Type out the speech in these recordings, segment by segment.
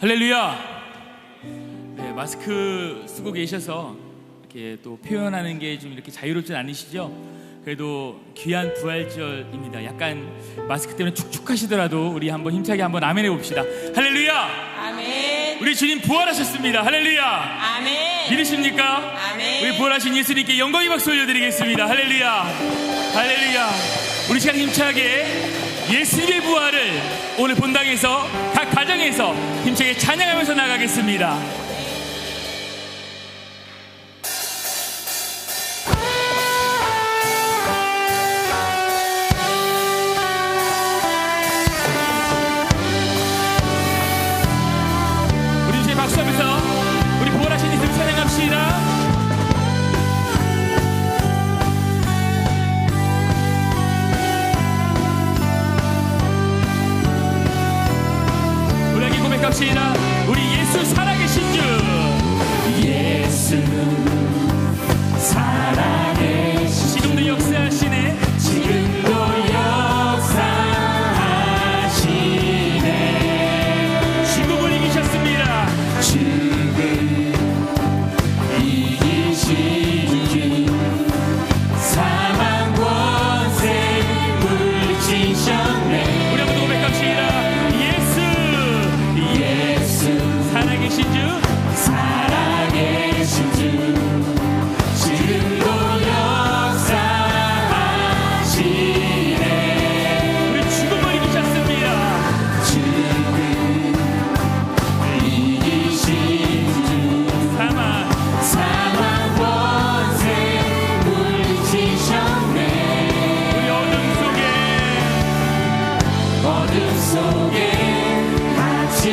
할렐루야. 네, 마스크 쓰고 계셔서 이렇게 또 표현하는 게 좀 이렇게 자유롭진 않으시죠? 그래도 귀한 부활절입니다. 약간 마스크 때문에 축축하시더라도 우리 한번 힘차게 한번 아멘 해봅시다. 할렐루야. 아멘. 우리 주님 부활하셨습니다. 할렐루야. 아멘. 믿으십니까? 아멘. 우리 부활하신 예수님께 영광의 박수 올려드리겠습니다. 할렐루야. 할렐루야. 우리 시간 힘차게 예수님의 부활을 오늘 본당에서 각 가정에서 힘차게 찬양하면서 나가겠습니다. 우리 이제 박수하면서 우리 부활하신 예수님 찬양합시다. 고백합시다. 우리 예수 살아계신 주. 예수 살아계신 주. 지금도 역사하시네. 지금도 역사하시네. 죽음을 이기셨습니다. 죽음 이기신 주. 사망 권세 물리치셨네. 우리 한번 고백합시다. 살아계신 주, 살아계신 주, 지금도 역사하시네. 우리 죽음을 이기셨습니다. 죽음 이기신 주, 사망 권세 물리치셨네. 우리 어둠 속에 같이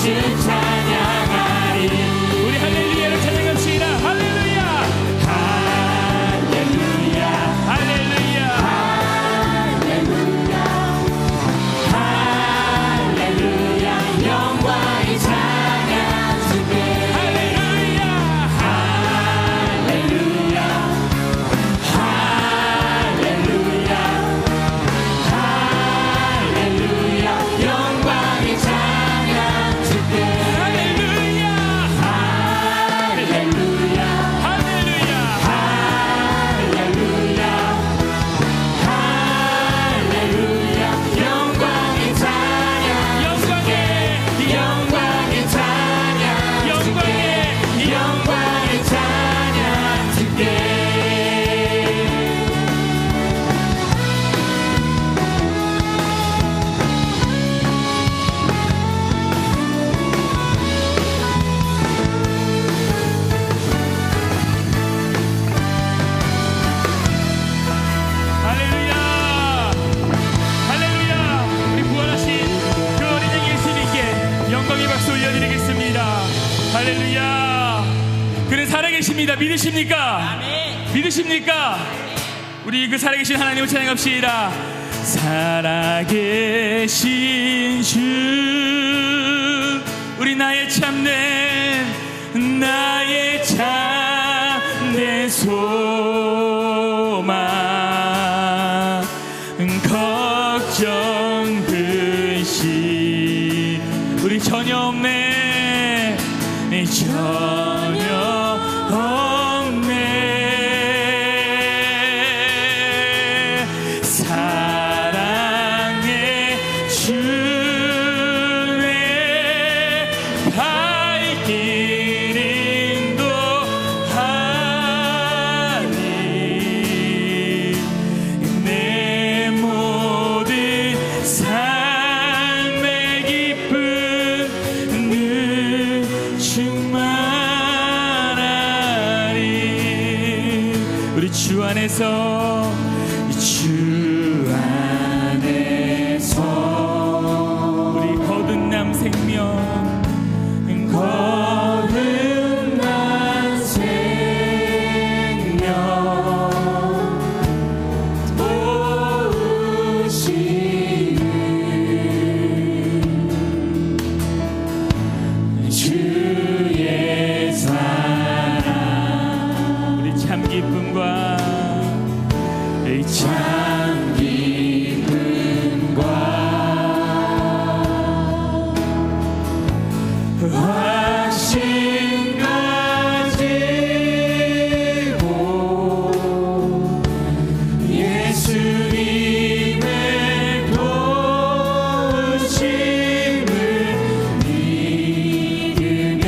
찬양하리. 우리 할렐루야를 찬양합시다. 할렐루야 할렐루야 할렐루야 할렐루야 영광의 찬양 주께. 할렐루야 할렐루야 할렐루야 할렐루야 영광의 찬양 주께. 할렐루야 할렐루야 할렐루야 할렐루야 할렐루야 영광의 찬양 영광의 영광의 찬양 영광의 찬양 주께. 할렐루야 할렐루야 우리 부활하신 그 어린 양 예수님께 영광의 박수 올려드리겠습니다. 할렐루야 그는 살아계십니다. 믿으십니까? 믿으십니까? 우리 그 살아계신 하나님을 찬양합시다. 살아계신 주 우리 나의 참된 소망 걱정 근심 우리 전혀 없네 전혀 없네 사랑의 주의 발길 인도하니 내 모든 삶의 기쁨 늘 충만하리. 우리 주 안에서 우리 거듭남 생명 거듭난 생명 도우시는 주의 사랑 우리 참 기쁨과 참 기쁨과 확신 가지고 예수님의 도우심을 믿으며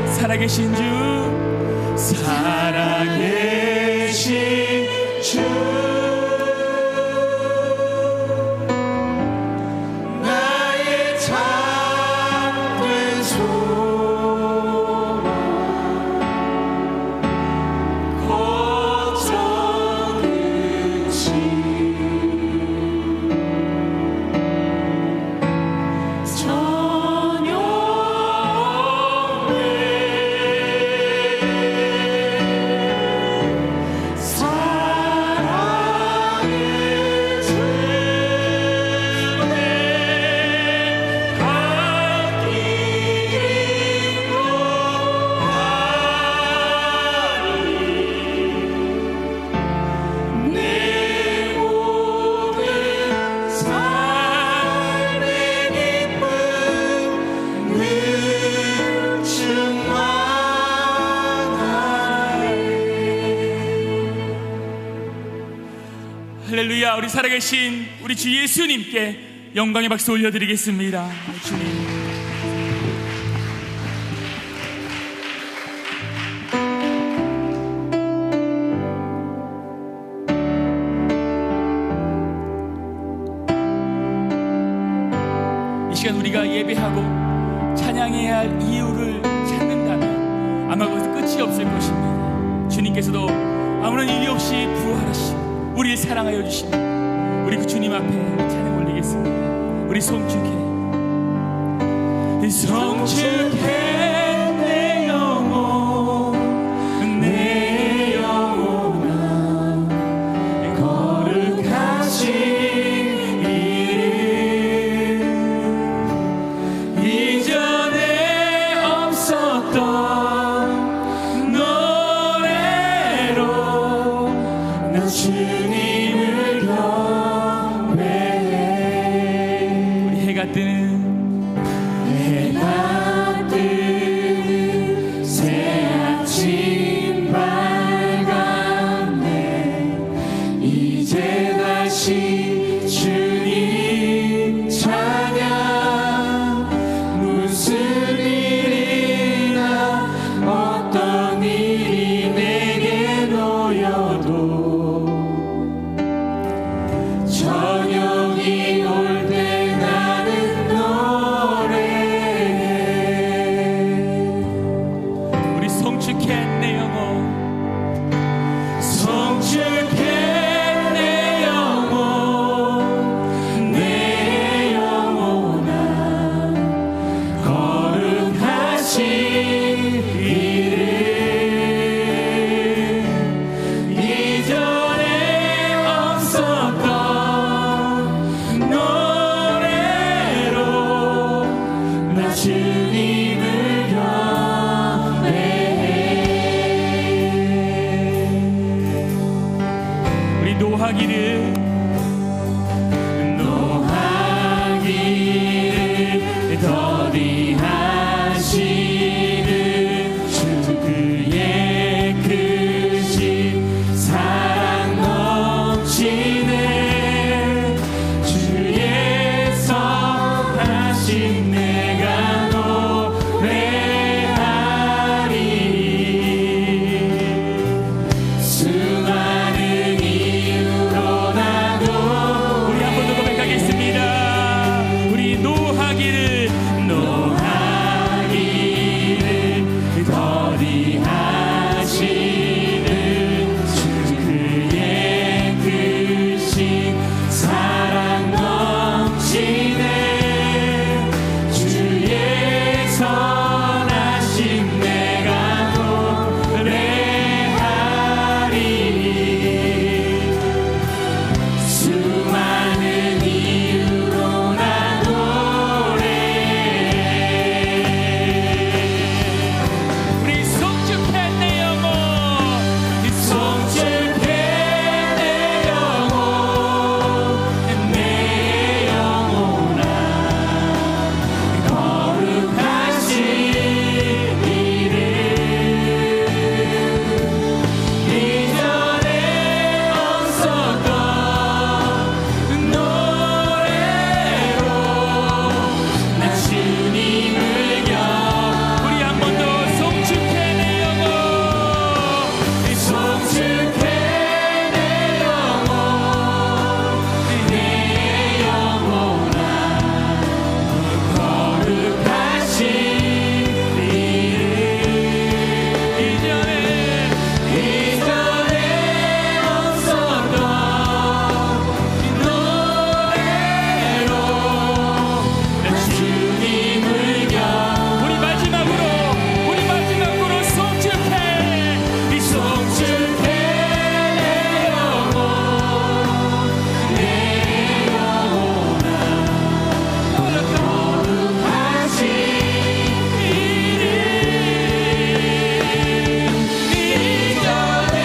살아계신 주, 살아계신 주, 나의 참된 소망, 걱정 근심, 전혀 할렐루야. 우리 살아계신 우리 주 예수님께 영광의 박수 올려드리겠습니다. 주님, 이 시간 우리가 예배하고 찬양해야 할 이유를 찾는다면 아마 그것은 끝이 없을 것입니다. 주님께서도 아무런 이유 없이 부활하시고 우리를 사랑하여 주십니다. 우리 그 주님 앞에 찬양 올리겠습니다. 우리 송축해 내 영혼, 내 영혼아, 거룩하신 이름, 이전에 없었던 노래로 나 주님을 경배해. 우리 해가 뜨는 새 아침 밝았네. 이제 다시 주님 찬양. 무슨 일이나 어떤 일이 내게 놓여도 저녁이 올 때 나는 노래해. 주님을 경배해. 우리 노하기를 더디하시는 주 그의 크신 사랑 넘치네. 주의 선하신 내가 노래하리. 수많은 이유로 나도 우리 한 번 더 고백하겠습니다. 우리 노하기를 더디하시는 주 그의 크신 사랑 넘치네. 주의 선하신 내가 노래하리. 수많은 이유로 나 노래해. 우리 송축해 내 영혼 송축해 내 영혼 내 영혼아. 거룩하신 이름 이전에 없었던 노래로 나 주님을 우리 한 번 더 송축해 내 영혼 송축해 내 영혼 내 영혼아. 거룩하신 이름 이전에 없었던 노래로 나 주님을 우리 마지막으로 송축해 송축해 내 영혼 내 영혼아. 거룩하신 이름 이전에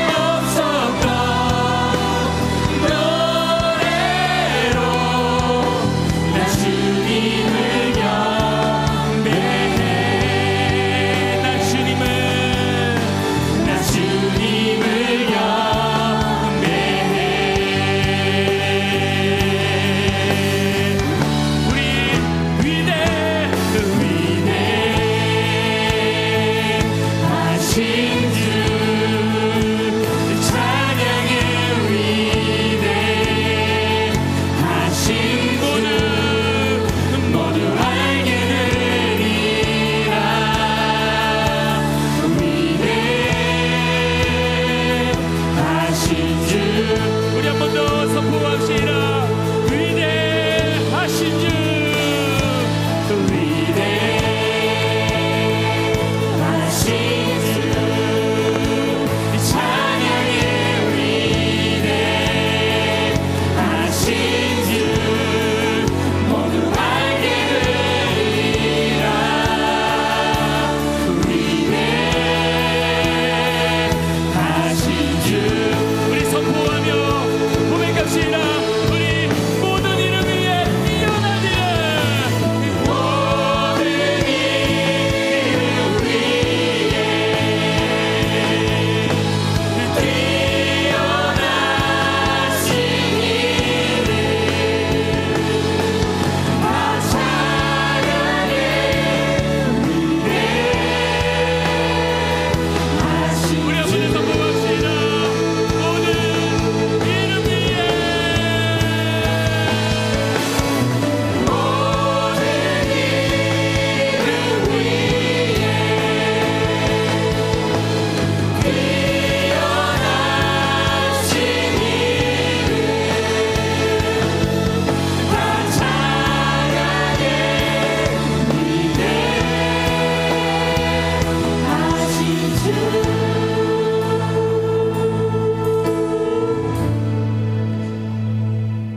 없었던 노래로 나 주님을 경배해. 나 주님을 경배해. 우리 위대하신 주 찬양해. 위대하신 모두 알게 되리라. 위대하신 주 우리 한 번 더 선포합시다. 위대하신 주 위대하신 주 찬양해. 위대하신 주 모두 알게 되리라. 위대하신 주 우리 선포하며 고백합시다. 우리 모든 이름 위에 뛰어나리라. 모든 이름 위에 뛰어나신 이름 다 찬양해. 위대하신 우리 한 번 더 선포합시다. 모든 이름 위에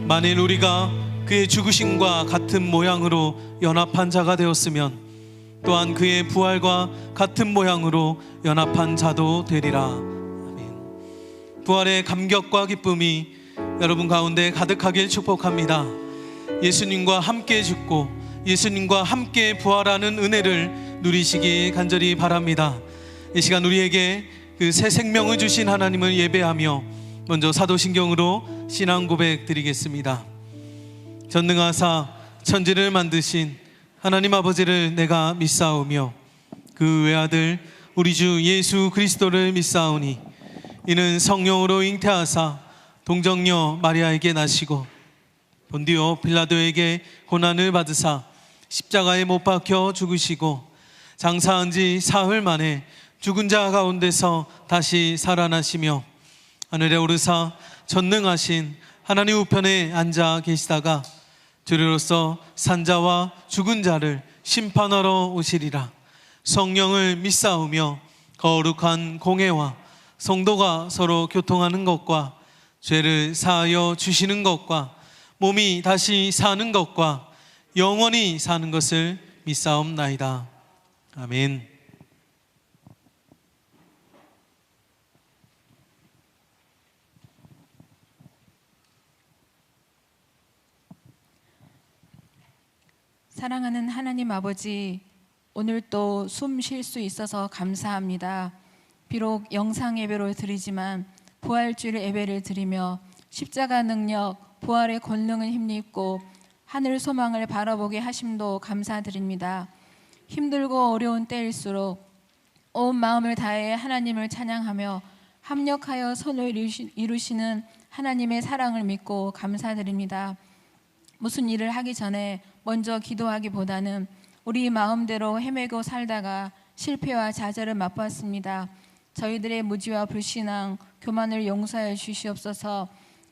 만일 우리가 그 그의 죽으심과 같은 모양으로 연합한 자가 되었으면 또한 그의 부활과 같은 모양으로 연합한 자도 되리라. 아멘. 부활의 감격과 기쁨이 여러분 가운데 가득하길 축복합니다. 예수님과 함께 죽고 예수님과 함께 부활하는 은혜를 누리시기 간절히 바랍니다. 이 시간 우리에게 그 새 생명을 주신 하나님을 예배하며 먼저 사도신경으로 신앙 고백 드리겠습니다. 전능하사 천지를 만드신 하나님 아버지를 내가 믿사오며 그 외아들 우리 주 예수 그리스도를 믿사오니 이는 성령으로 잉태하사 동정녀 마리아에게 나시고 본디오 빌라도에게 고난을 받으사 십자가에 못 박혀 죽으시고 장사한 지 사흘 만에 죽은 자 가운데서 다시 살아나시며 하늘에 오르사 전능하신 하나님 우편에 앉아 계시다가 주리로서 산자와 죽은 자를 심판하러 오시리라. 성령을 믿사오며 거룩한 공회와 성도가 서로 교통하는 것과 죄를 사하여 주시는 것과 몸이 다시 사는 것과 영원히 사는 것을 믿사옵나이다. 아멘. 사랑하는 하나님 아버지, 오늘 또 숨 쉴 수 있어서 감사합니다. 비록 영상 예배로 드리지만 부활주일 예배를 드리며 십자가 능력, 부활의 권능을 힘입고 하늘 소망을 바라보게 하심도 감사드립니다. 힘들고 어려운 때일수록 온 마음을 다해 하나님을 찬양하며 합력하여 선을 이루시는 하나님의 사랑을 믿고 감사드립니다. 무슨 일을 하기 전에 먼저 기도하기보다는 우리 마음대로 헤매고 살다가 실패와 좌절을 맛봤습니다. 저희들의 무지와 불신앙, 교만을 용서해 주시옵소서.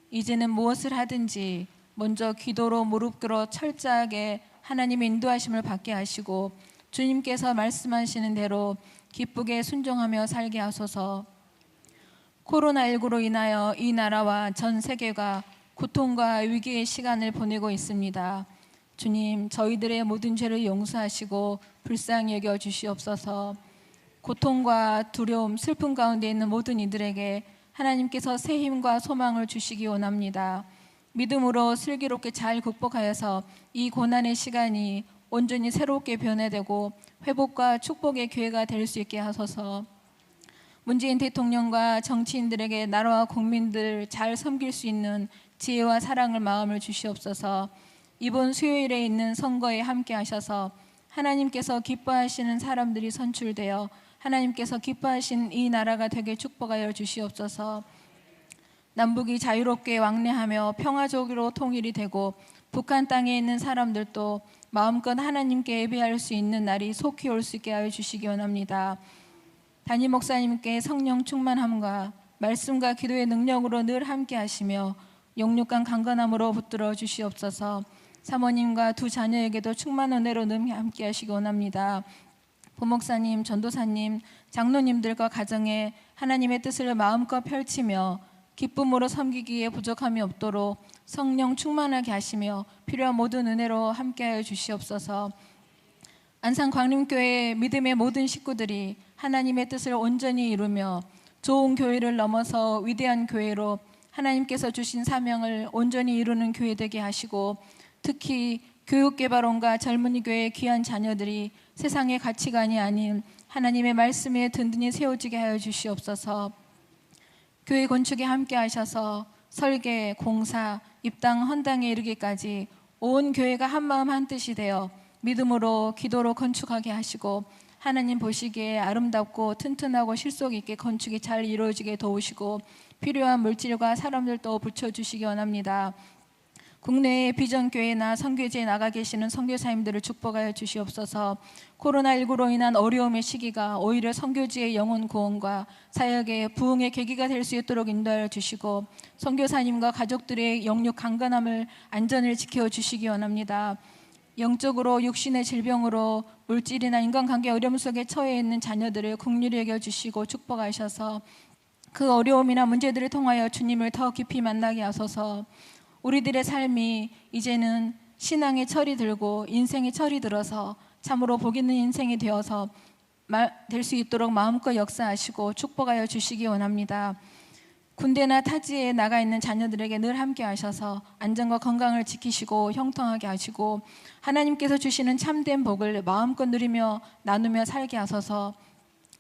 이제는 무엇을 하든지 먼저 기도로 무릎 꿇어 철저하게 하나님의 인도하심을 받게 하시고 주님께서 말씀하시는 대로 기쁘게 순종하며 살게 하소서. 코로나19로 인하여 이 나라와 전 세계가 고통과 위기의 시간을 보내고 있습니다. 주님, 저희들의 모든 죄를 용서하시고 불쌍히 여겨 주시옵소서. 고통과 두려움, 슬픔 가운데 있는 모든 이들에게 하나님께서 새 힘과 소망을 주시기 원합니다. 믿음으로 슬기롭게 잘 극복하여서 이 고난의 시간이 온전히 새롭게 변화되고 회복과 축복의 기회가 될 수 있게 하소서. 문재인 대통령과 정치인들에게 나라와 국민들 잘 섬길 수 있는 지혜와 사랑을 마음을 주시옵소서. 이번 수요일에 있는 선거에 함께 하셔서 하나님께서 기뻐하시는 사람들이 선출되어 하나님께서 기뻐하신 이 나라가 되게 축복하여 주시옵소서. 남북이 자유롭게 왕래하며 평화적으로 통일이 되고 북한 땅에 있는 사람들도 마음껏 하나님께 예배할 수 있는 날이 속히 올 수 있게 하여 주시기 원합니다. 담임 목사님께 성령 충만함과 말씀과 기도의 능력으로 늘 함께 하시며 영육간 강건함으로 붙들어 주시옵소서. 사모님과 두 자녀에게도 충만 은혜로 늘 함께 하시기 원합니다. 부목사님, 전도사님, 장로님들과 가정에 하나님의 뜻을 마음껏 펼치며 기쁨으로 섬기기에 부족함이 없도록 성령 충만하게 하시며 필요한 모든 은혜로 함께하여 주시옵소서. 안산광림교회 믿음의 모든 식구들이 하나님의 뜻을 온전히 이루며 좋은 교회를 넘어서 위대한 교회로 하나님께서 주신 사명을 온전히 이루는 교회 되게 하시고 특히 교육개발원과 젊은이 교회의 귀한 자녀들이 세상의 가치관이 아닌 하나님의 말씀에 든든히 세워지게 하여 주시옵소서. 교회 건축에 함께 하셔서 설계, 공사, 입당, 헌당에 이르기까지 온 교회가 한마음 한뜻이 되어 믿음으로 기도로 건축하게 하시고 하나님 보시기에 아름답고 튼튼하고 실속 있게 건축이 잘 이루어지게 도우시고 필요한 물질과 사람들도 붙여주시기 원합니다. 국내의 비전교회나 선교지에 나가 계시는 선교사님들을 축복하여 주시옵소서. 코로나19로 인한 어려움의 시기가 오히려 선교지의 영혼 구원과 사역의 부흥의 계기가 될 수 있도록 인도하여 주시고 선교사님과 가족들의 영육 강건함을 안전을 지켜주시기 원합니다. 영적으로 육신의 질병으로 물질이나 인간관계 어려움 속에 처해 있는 자녀들을 긍휼히 여겨주시고 축복하셔서 그 어려움이나 문제들을 통하여 주님을 더 깊이 만나게 하소서. 우리들의 삶이 이제는 신앙의 철이 들고 인생의 철이 들어서 참으로 복 있는 인생이 되어서 될 수 있도록 마음껏 역사하시고 축복하여 주시기 원합니다. 군대나 타지에 나가 있는 자녀들에게 늘 함께 하셔서 안전과 건강을 지키시고 형통하게 하시고 하나님께서 주시는 참된 복을 마음껏 누리며 나누며 살게 하소서.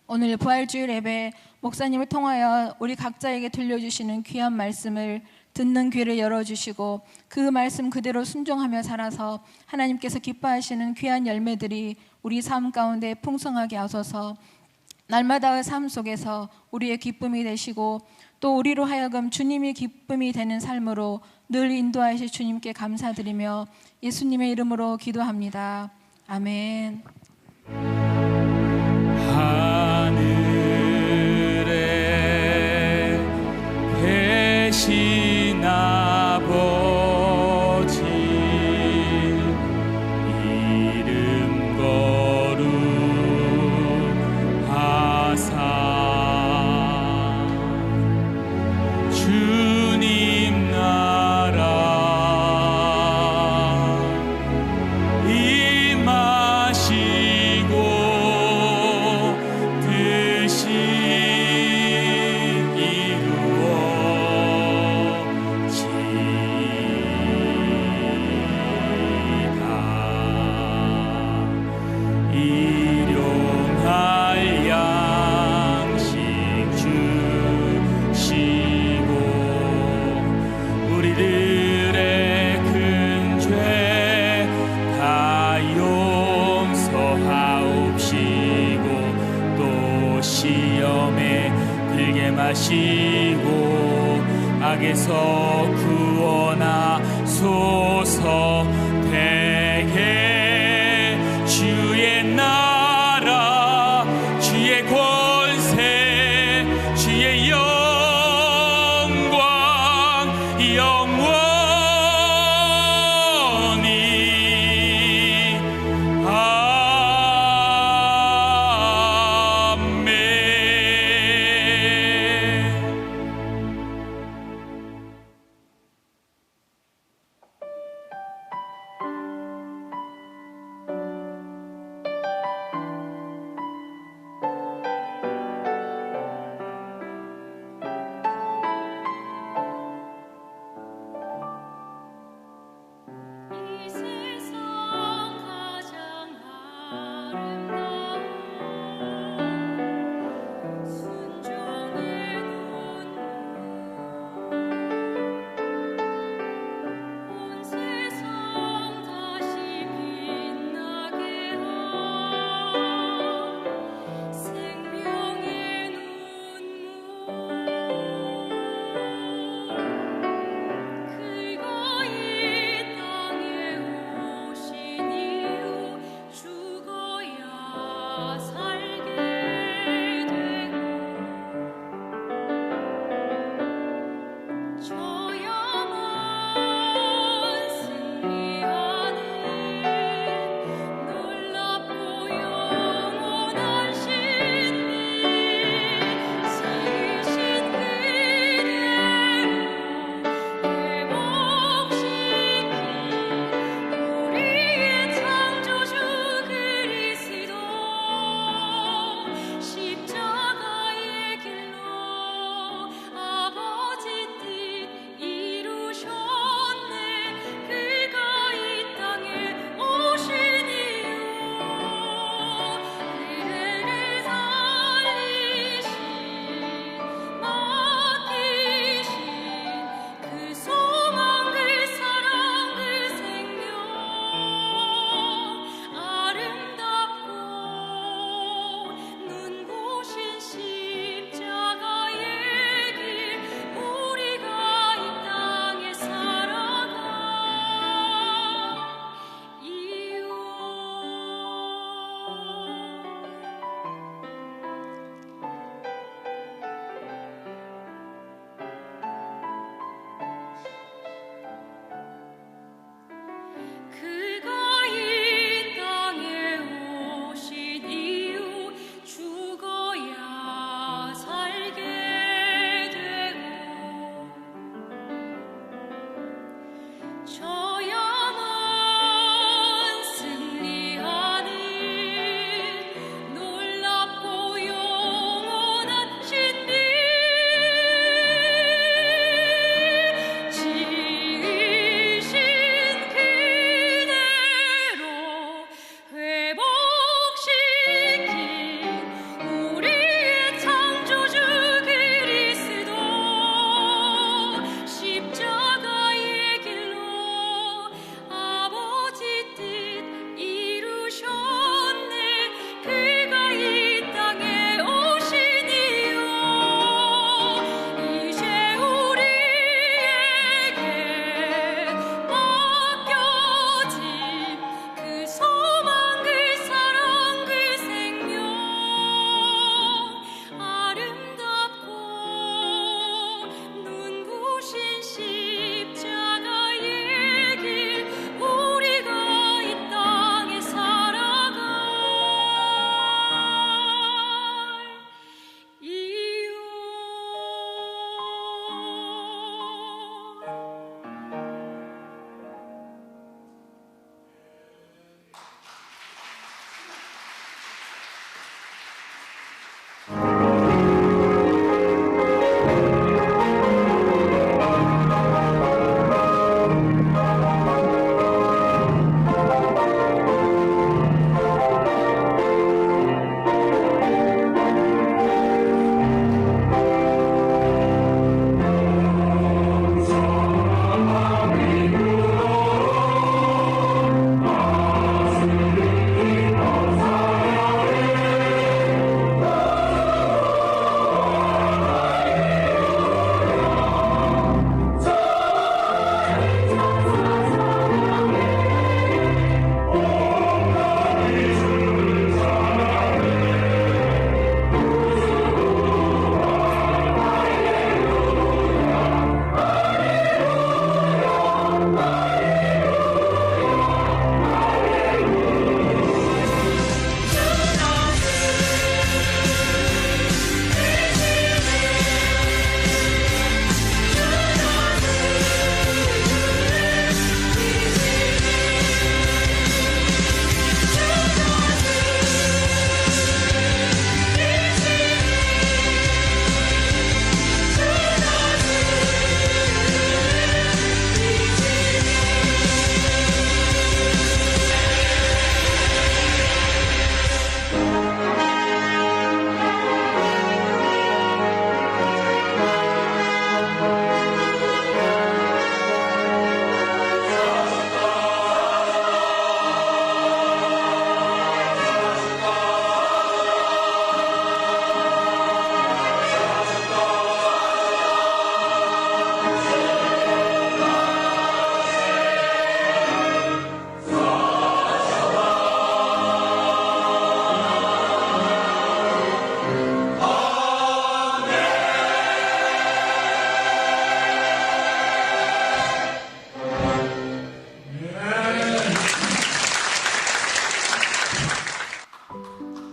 오늘 부활주일 예배 목사님을 통하여 우리 각자에게 들려주시는 귀한 말씀을 듣는 귀를 열어주시고 그 말씀 그대로 순종하며 살아서 하나님께서 기뻐하시는 귀한 열매들이 우리 삶 가운데 풍성하게 하소서. 날마다의 삶 속에서 우리의 기쁨이 되시고 또 우리로 하여금 주님이 기쁨이 되는 삶으로 늘 인도하실 주님께 감사드리며 예수님의 이름으로 기도합니다. 아멘. 하늘에 계신 아버지 이름 거룩하사 주님 나라 임하시고 뜻이 이루어지다. 일용할 양식 주시고 우리들의 큰 죄 다 용서하옵시고 또 시험에 들게 마시고 악에서 구원하소서. 대개 주의 나라 주의 권세 주의 영광 영원히 아멘.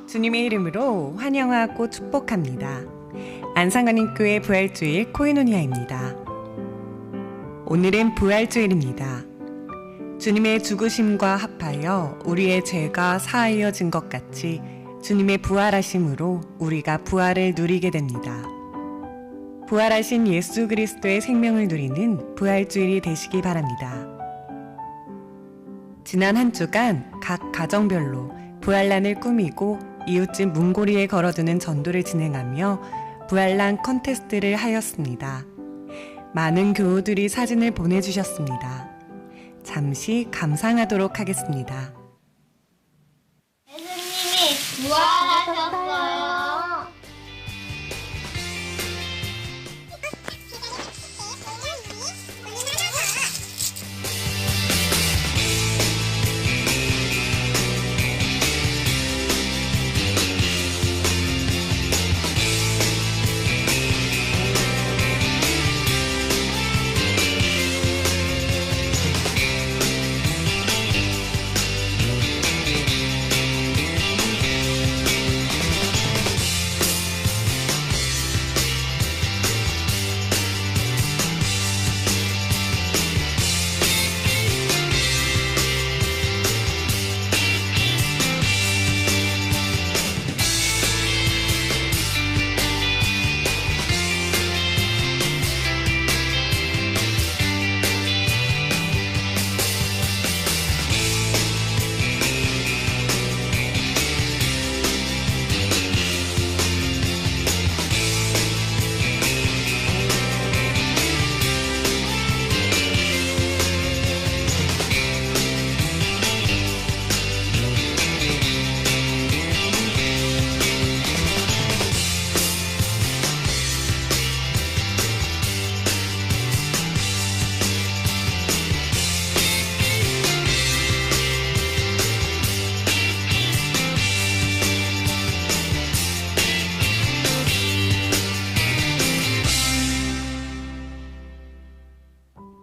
주님의 이름으로 환영하고 축복합니다. 안상관인교회 부활주일 코이노니아입니다. 오늘은 부활주일입니다. 주님의 죽으심과 합하여 우리의 죄가 사하여진 것 같이 주님의 부활하심으로 우리가 부활을 누리게 됩니다. 부활하신 예수 그리스도의 생명을 누리는 부활주일이 되시기 바랍니다. 지난 한 주간 각 가정별로 부활란을 꾸미고 이웃집 문고리에 걸어두는 전도를 진행하며 부활란 컨테스트를 하였습니다. 많은 교우들이 사진을 보내주셨습니다. 잠시 감상하도록 하겠습니다. 예수님이 부활하셨어요.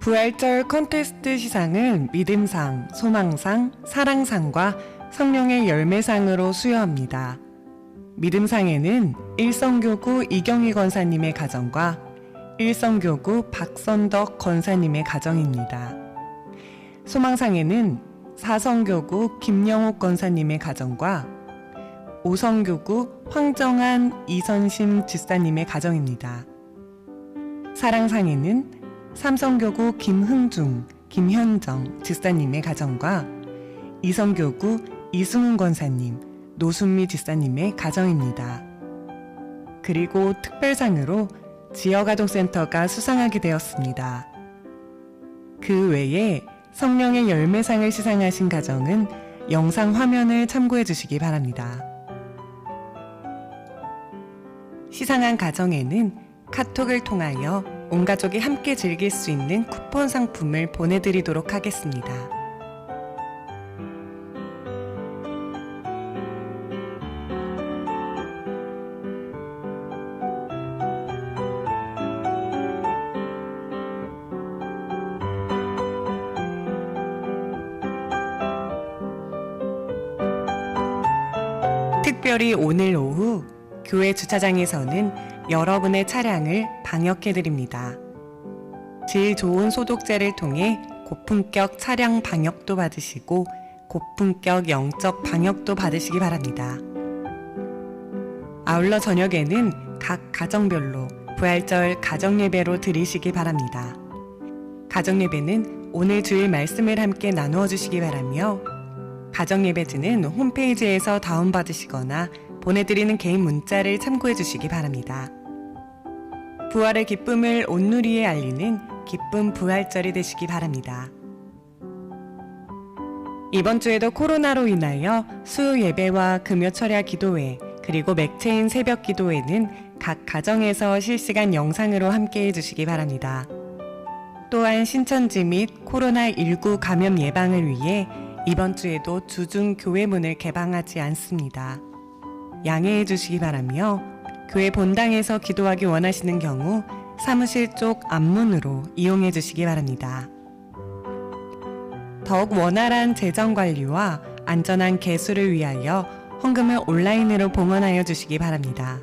부활절 컨테스트 시상은 믿음상, 소망상, 사랑상과 성령의 열매상으로 수여합니다. 믿음상에는 일성교구 이경희 권사님의 가정과 일성교구 박선덕 권사님의 가정입니다. 소망상에는 사성교구 김영옥 권사님의 가정과 오성교구 황정한 이선심 집사님의 가정입니다. 사랑상에는 삼성교구 김흥중, 김현정 집사님의 가정과 이성교구 이승훈 권사님, 노순미 집사님의 가정입니다. 그리고 특별상으로 지역아동센터가 수상하게 되었습니다. 그 외에 성령의 열매상을 시상하신 가정은 영상 화면을 참고해 주시기 바랍니다. 시상한 가정에는 카톡을 통하여 온 가족이 함께 즐길 수 있는 쿠폰 상품을 보내드리도록 하겠습니다. 특별히 오늘 오후 교회 주차장에서는 여러분의 차량을 방역해드립니다. 질 좋은 소독제를 통해 고품격 차량 방역도 받으시고 고품격 영적 방역도 받으시기 바랍니다. 아울러 저녁에는 각 가정별로 부활절 가정예배로 드리시기 바랍니다. 가정예배는 오늘 주일 말씀을 함께 나누어 주시기 바라며 가정예배지는 홈페이지에서 다운받으시거나 보내드리는 개인 문자를 참고해 주시기 바랍니다. 부활의 기쁨을 온누리에 알리는 기쁨 부활절이 되시기 바랍니다. 이번 주에도 코로나로 인하여 수요 예배와 금요 철야 기도회 그리고 맥체인 새벽 기도회는 각 가정에서 실시간 영상으로 함께해 주시기 바랍니다. 또한 신천지 및 코로나19 감염 예방을 위해 이번 주에도 주중 교회 문을 개방하지 않습니다. 양해해 주시기 바라며 교회 본당에서 기도하기 원하시는 경우 사무실 쪽 앞문으로 이용해 주시기 바랍니다. 더욱 원활한 재정 관리와 안전한 개수를 위하여 헌금을 온라인으로 봉헌하여 주시기 바랍니다.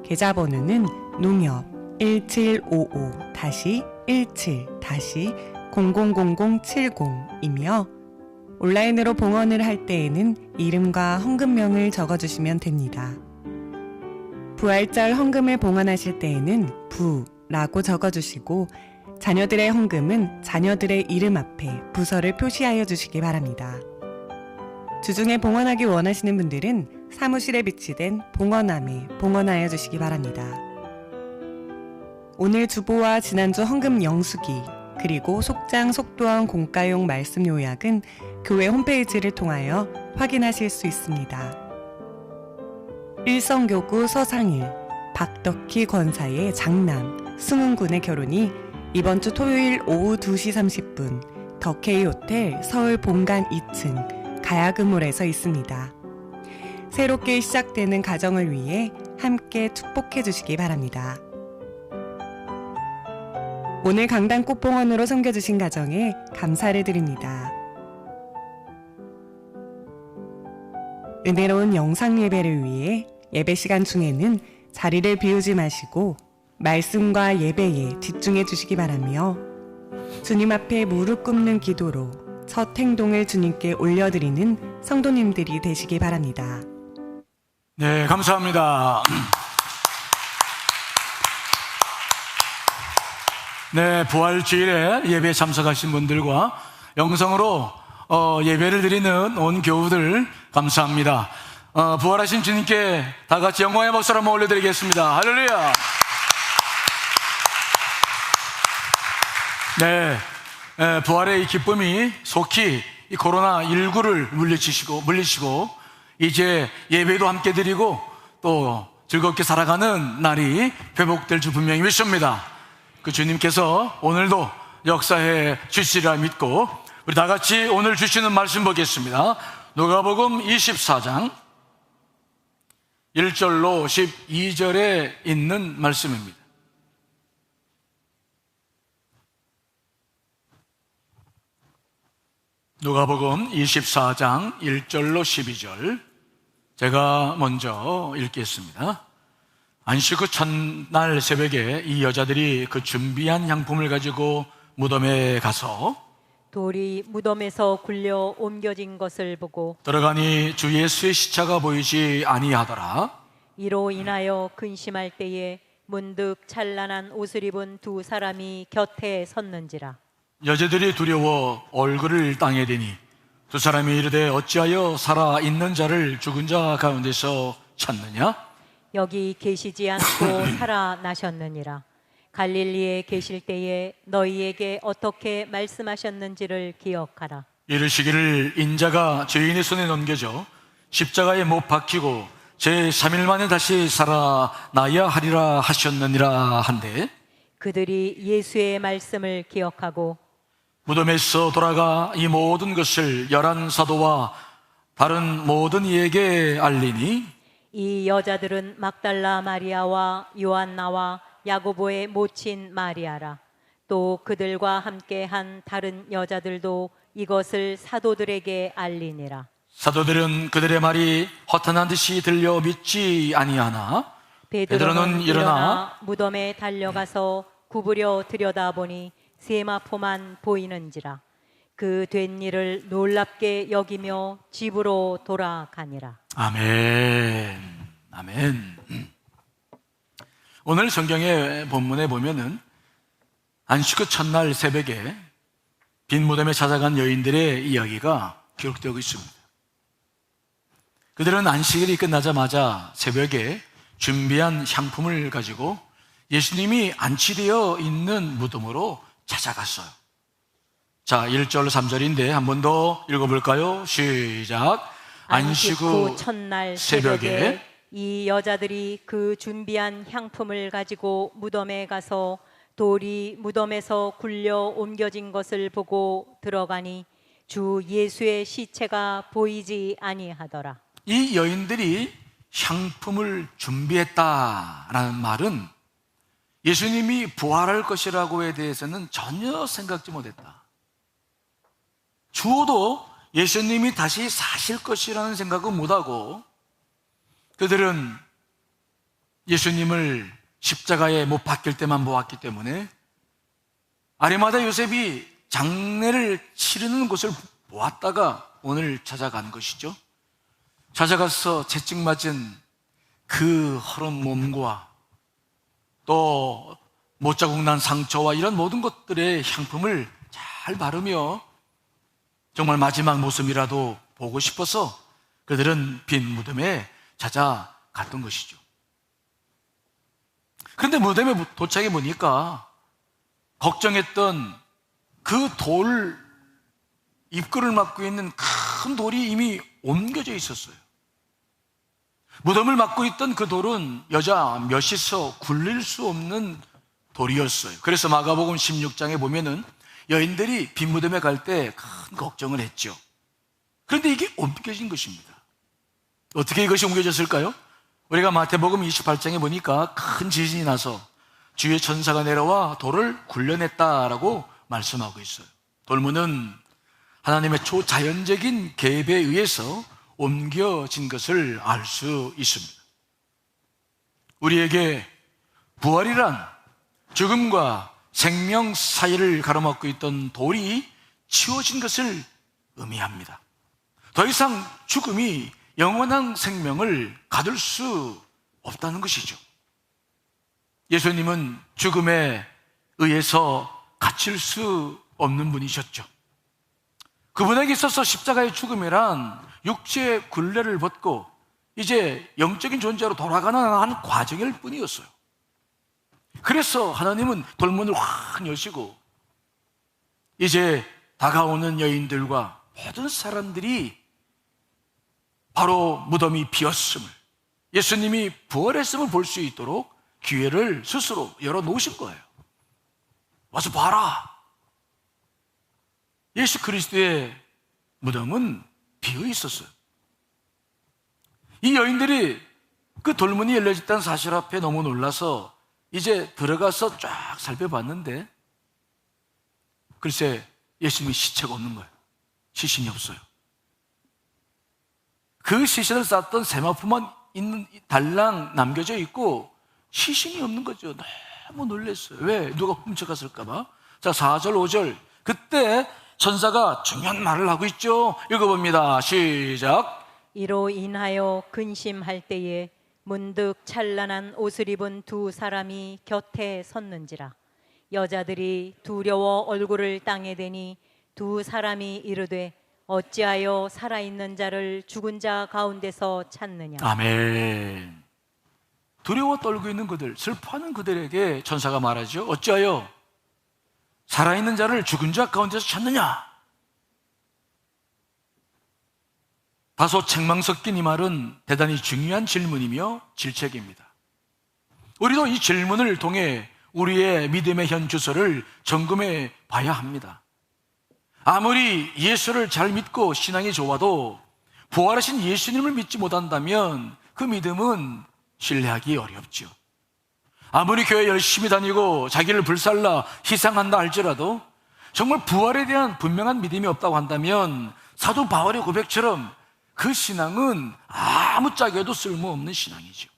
계좌번호는 농협 1755-17-000070이며 온라인으로 봉헌을 할 때에는 이름과 헌금명을 적어주시면 됩니다. 부활절 헌금을 봉헌하실 때에는 부라고 적어주시고 자녀들의 헌금은 자녀들의 이름 앞에 부서를 표시하여 주시기 바랍니다. 주중에 봉헌하기 원하시는 분들은 사무실에 비치된 봉헌함에 봉헌하여 주시기 바랍니다. 오늘 주보와 지난주 헌금 영수기 그리고 속장 속도원 공가용 말씀 요약은 교회 홈페이지를 통하여 확인하실 수 있습니다. 일성교구 서상일, 박덕희 권사의 장남 승훈군의 결혼이 이번 주 토요일 오후 2시 30분 더케이 호텔 서울 본관 2층 가야금홀에서 있습니다. 새롭게 시작되는 가정을 위해 함께 축복해 주시기 바랍니다. 오늘 강단 꽃봉헌으로 섬겨주신 가정에 감사를 드립니다. 은혜로운 영상 예배를 위해 예배 시간 중에는 자리를 비우지 마시고 말씀과 예배에 집중해 주시기 바라며 주님 앞에 무릎 꿇는 기도로 첫 행동을 주님께 올려드리는 성도님들이 되시기 바랍니다. 네, 감사합니다. 네, 부활주일에 예배에 참석하신 분들과 영성으로 예배를 드리는 온 교우들 감사합니다. 부활하신 주님께 다 같이 영광의 박수를 한번 올려드리겠습니다. 할렐루야. 네, 부활의 이 기쁨이 속히 이 코로나19를 물리치고 이제 예배도 함께 드리고 또 즐겁게 살아가는 날이 회복될 줄 분명히 믿습니다. 그 주님께서 오늘도 역사해 주시리라 믿고 우리 다 같이 오늘 주시는 말씀 보겠습니다. 누가복음 24장 1절로 12절에 있는 말씀입니다. 누가복음 24장 1절로 12절 제가 먼저 읽겠습니다. 안식 후 첫날 새벽에 이 여자들이 그 준비한 향품을 가지고 무덤에 가서 돌이 무덤에서 굴려 옮겨진 것을 보고 들어가니 주 예수의 시체가 보이지 아니하더라. 이로 인하여 근심할 때에 문득 찬란한 옷을 입은 두 사람이 곁에 섰는지라. 여자들이 두려워 얼굴을 땅에 대니 두 사람이 이르되 어찌하여 살아있는 자를 죽은 자 가운데서 찾느냐? 여기 계시지 않고 살아나셨느니라. 갈릴리에 계실 때에 너희에게 어떻게 말씀하셨는지를 기억하라. 이르시기를 인자가 죄인의 손에 넘겨져 십자가에 못 박히고 제3일 만에 다시 살아나야 하리라 하셨느니라 한데 그들이 예수의 말씀을 기억하고 무덤에서 돌아가 이 모든 것을 11 사도와 다른 모든 이에게 알리니 이 여자들은 막달라 마리아와 요한나와 야고보의 모친 마리아라. 또 그들과 함께 한 다른 여자들도 이것을 사도들에게 알리니라. 사도들은 그들의 말이 허탄한 듯이 들려 믿지 아니하나 베드로는 일어나 무덤에 달려가서 구부려 들여다보니 세마포만 보이는지라. 그 된 일을 놀랍게 여기며 집으로 돌아가니라. 아멘. 아멘. 오늘 성경의 본문에 보면은 안식 후 첫날 새벽에 빈 무덤에 찾아간 여인들의 이야기가 기록되고 있습니다. 그들은 안식일이 끝나자마자 새벽에 준비한 향품을 가지고 예수님이 안치되어 있는 무덤으로 찾아갔어요. 자, 1절 3절인데 한 번 더 읽어볼까요? 시작. 안식 후 첫날 새벽에 이 여자들이 그 준비한 향품을 가지고 무덤에 가서 돌이 무덤에서 굴려 옮겨진 것을 보고 들어가니 주 예수의 시체가 보이지 아니하더라. 이 여인들이 향품을 준비했다라는 말은 예수님이 부활할 것이라고에 대해서는 전혀 생각지 못했다. 주어도 예수님이 다시 사실 것이라는 생각은 못하고 그들은 예수님을 십자가에 못 박힐 때만 보았기 때문에 아리마다 요셉이 장례를 치르는 곳을 보았다가 오늘 찾아간 것이죠. 찾아가서 채찍맞은 그 허른 몸과 또 못자국 난 상처와 이런 모든 것들의 향품을 잘 바르며 정말 마지막 모습이라도 보고 싶어서 그들은 빈 무덤에 찾아갔던 것이죠. 그런데 무덤에 도착해 보니까 걱정했던 그 돌 입구를 막고 있는 큰 돌이 이미 옮겨져 있었어요. 무덤을 막고 있던 그 돌은 여자 몇이서 굴릴 수 없는 돌이었어요. 그래서 마가복음 16장에 보면은 여인들이 빈 무덤에 갈 때 큰 걱정을 했죠. 그런데 이게 옮겨진 것입니다. 어떻게 이것이 옮겨졌을까요? 우리가 마태복음 28장에 보니까 큰 지진이 나서 주의 천사가 내려와 돌을 굴려냈다라고 말씀하고 있어요. 돌문은 하나님의 초자연적인 계획에 의해서 옮겨진 것을 알 수 있습니다. 우리에게 부활이란 죽음과 생명 사이를 가로막고 있던 돌이 치워진 것을 의미합니다. 더 이상 죽음이 영원한 생명을 가둘 수 없다는 것이죠. 예수님은 죽음에 의해서 갇힐 수 없는 분이셨죠. 그분에게 있어서 십자가의 죽음이란 육체의 굴레를 벗고 이제 영적인 존재로 돌아가는 한 과정일 뿐이었어요. 그래서 하나님은 돌문을 확 여시고 이제 다가오는 여인들과 모든 사람들이 바로 무덤이 비었음을, 예수님이 부활했음을 볼 수 있도록 기회를 스스로 열어놓으신 거예요. 와서 봐라. 예수 그리스도의 무덤은 비어 있었어요. 이 여인들이 그 돌문이 열려졌다는 사실 앞에 너무 놀라서 이제 들어가서 쫙 살펴봤는데 글쎄 예수님이 시체가 없는 거예요. 시신이 없어요. 그 시신을 쌌던 세마포만 있는 달랑 남겨져 있고 시신이 없는 거죠. 너무 놀랐어요. 왜? 누가 훔쳐갔을까 봐. 자, 4절 5절 그때 천사가 중요한 말을 하고 있죠. 읽어봅니다. 시작. 이로 인하여 근심할 때에 문득 찬란한 옷을 입은 두 사람이 곁에 섰는지라. 여자들이 두려워 얼굴을 땅에 대니 두 사람이 이르되 어찌하여 살아있는 자를 죽은 자 가운데서 찾느냐. 아멘. 두려워 떨고 있는 그들, 슬퍼하는 그들에게 천사가 말하죠. 어찌하여 살아있는 자를 죽은 자 가운데서 찾느냐. 다소 책망 섞인 이 말은 대단히 중요한 질문이며 질책입니다. 우리도 이 질문을 통해 우리의 믿음의 현 주소를 점검해 봐야 합니다. 아무리 예수를 잘 믿고 신앙이 좋아도 부활하신 예수님을 믿지 못한다면 그 믿음은 신뢰하기 어렵죠. 아무리 교회 열심히 다니고 자기를 불살라 희생한다 할지라도 정말 부활에 대한 분명한 믿음이 없다고 한다면 사도 바울의 고백처럼 그 신앙은 아무짝에도 쓸모없는 신앙이죠.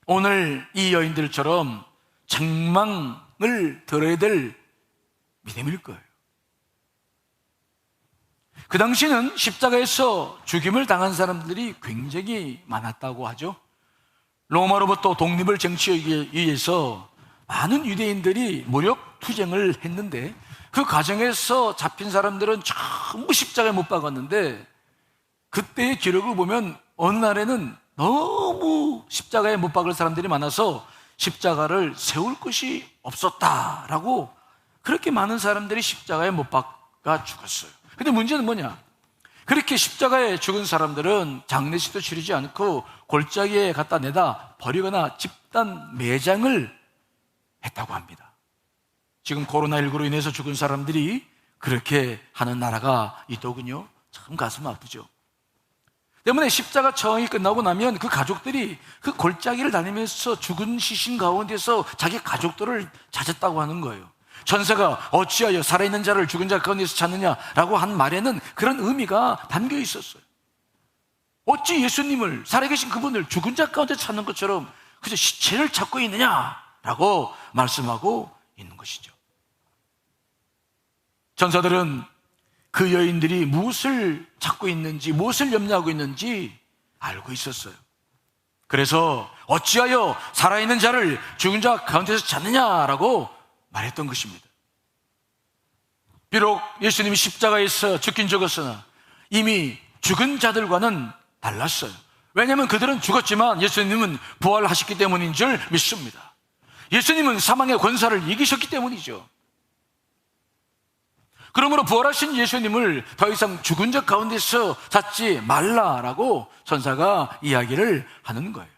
오늘 이 여인들처럼 책망을 들어야 될 믿음일 거예요. 그 당시는 십자가에서 죽임을 당한 사람들이 굉장히 많았다고 하죠. 로마로부터 독립을 쟁취하기 위해서 많은 유대인들이 무력 투쟁을 했는데 그 과정에서 잡힌 사람들은 전부 십자가에 못 박았는데 그때의 기록을 보면 어느 날에는 너무 십자가에 못 박을 사람들이 많아서 십자가를 세울 곳이 없었다라고 그렇게 많은 사람들이 십자가에 못 박아 죽었어요. 근데 문제는 뭐냐? 그렇게 십자가에 죽은 사람들은 장례식도 치르지 않고 골짜기에 갖다 내다 버리거나 집단 매장을 했다고 합니다. 지금 코로나19로 인해서 죽은 사람들이 그렇게 하는 나라가 있더군요. 참 가슴 아프죠. 때문에 십자가 처형이 끝나고 나면 그 가족들이 그 골짜기를 다니면서 죽은 시신 가운데서 자기 가족들을 찾았다고 하는 거예요. 천사가 어찌하여 살아있는 자를 죽은 자 가운데서 찾느냐라고 한 말에는 그런 의미가 담겨 있었어요. 어찌 예수님을, 살아계신 그분을 죽은 자 가운데 찾는 것처럼 그저 시체를 찾고 있느냐라고 말씀하고 있는 것이죠. 천사들은 그 여인들이 무엇을 찾고 있는지, 무엇을 염려하고 있는지 알고 있었어요. 그래서 어찌하여 살아있는 자를 죽은 자 가운데서 찾느냐라고 말했던 것입니다. 비록 예수님이 십자가에서 죽긴 죽었으나 이미 죽은 자들과는 달랐어요. 왜냐하면 그들은 죽었지만 예수님은 부활하셨기 때문인 줄 믿습니다. 예수님은 사망의 권세를 이기셨기 때문이죠. 그러므로 부활하신 예수님을 더 이상 죽은 자 가운데서 찾지 말라라고 천사가 이야기를 하는 거예요.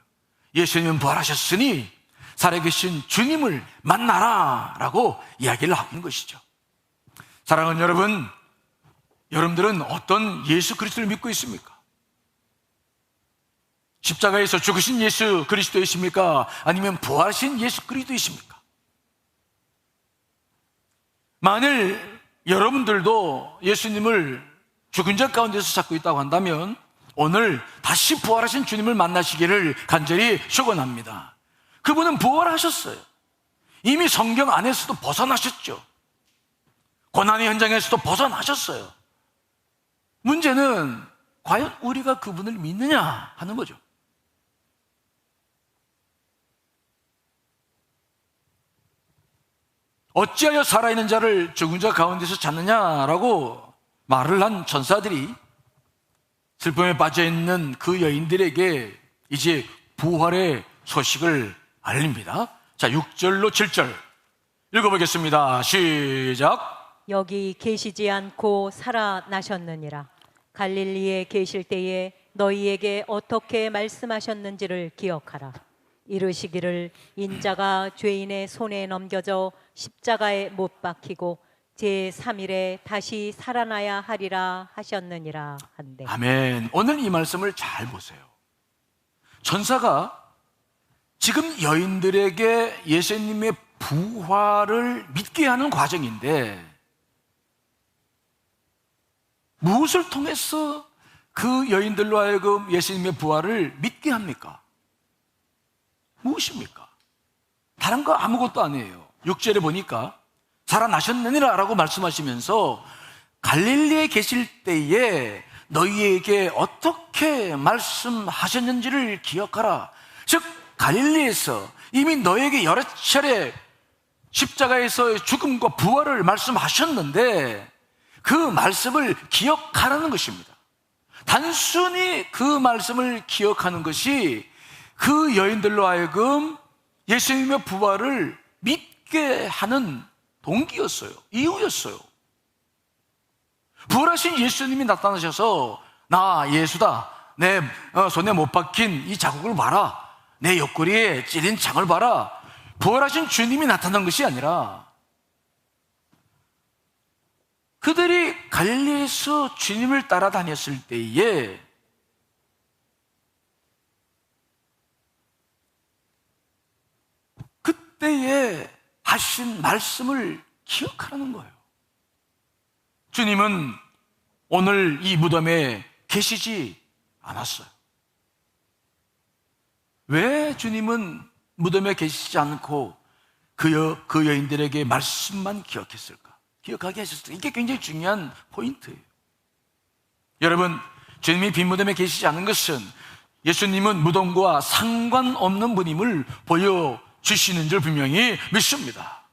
예수님은 부활하셨으니 살아계신 주님을 만나라라고 이야기를 하는 것이죠. 사랑하는 여러분, 여러분들은 어떤 예수 그리스도를 믿고 있습니까? 십자가에서 죽으신 예수 그리스도이십니까? 아니면 부활하신 예수 그리스도이십니까? 만일 여러분들도 예수님을 죽은 자 가운데서 찾고 있다고 한다면 오늘 다시 부활하신 주님을 만나시기를 간절히 축원합니다. 그분은 부활하셨어요. 이미 성경 안에서도 벗어나셨죠. 고난의 현장에서도 벗어나셨어요. 문제는 과연 우리가 그분을 믿느냐 하는 거죠. 어찌하여 살아있는 자를 죽은 자 가운데서 찾느냐라고 말을 한 천사들이 슬픔에 빠져있는 그 여인들에게 이제 부활의 소식을 알립니다. 자, 6절로 7절 읽어보겠습니다. 시작. 여기 계시지 않고 살아나셨느니라. 갈릴리에 계실 때에 너희에게 어떻게 말씀하셨는지를 기억하라. 이르시기를 인자가 죄인의 손에 넘겨져 십자가에 못 박히고 제3일에 다시 살아나야 하리라 하셨느니라 한데. 아멘. 오늘 이 말씀을 잘 보세요. 천사가 지금 여인들에게 예수님의 부활을 믿게 하는 과정인데 무엇을 통해서 그 여인들로 하여금 예수님의 부활을 믿게 합니까? 무엇입니까? 다른 거 아무것도 아니에요. 6절에 보니까 살아나셨느니라 라고 말씀하시면서 갈릴리에 계실 때에 너희에게 어떻게 말씀하셨는지를 기억하라. 즉 갈릴리에서 이미 너에게 여러 차례 십자가에서의 죽음과 부활을 말씀하셨는데 그 말씀을 기억하라는 것입니다. 단순히 그 말씀을 기억하는 것이 그 여인들로 하여금 예수님의 부활을 믿게 하는 동기였어요. 이유였어요. 부활하신 예수님이 나타나셔서 나 예수다. 내 손에 못 박힌 이 자국을 봐라. 내 옆구리에 찔린 창을 봐라. 부활하신 주님이 나타난 것이 아니라 그들이 갈릴리에서 주님을 따라다녔을 때에 그때에 하신 말씀을 기억하라는 거예요. 주님은 오늘 이 무덤에 계시지 않았어요. 왜 주님은 무덤에 계시지 않고 그 여인들에게 말씀만 기억했을까? 기억하게 하셨을까? 이게 굉장히 중요한 포인트예요. 여러분, 주님이 빈 무덤에 계시지 않은 것은 예수님은 무덤과 상관없는 분임을 보여주시는 줄 분명히 믿습니다.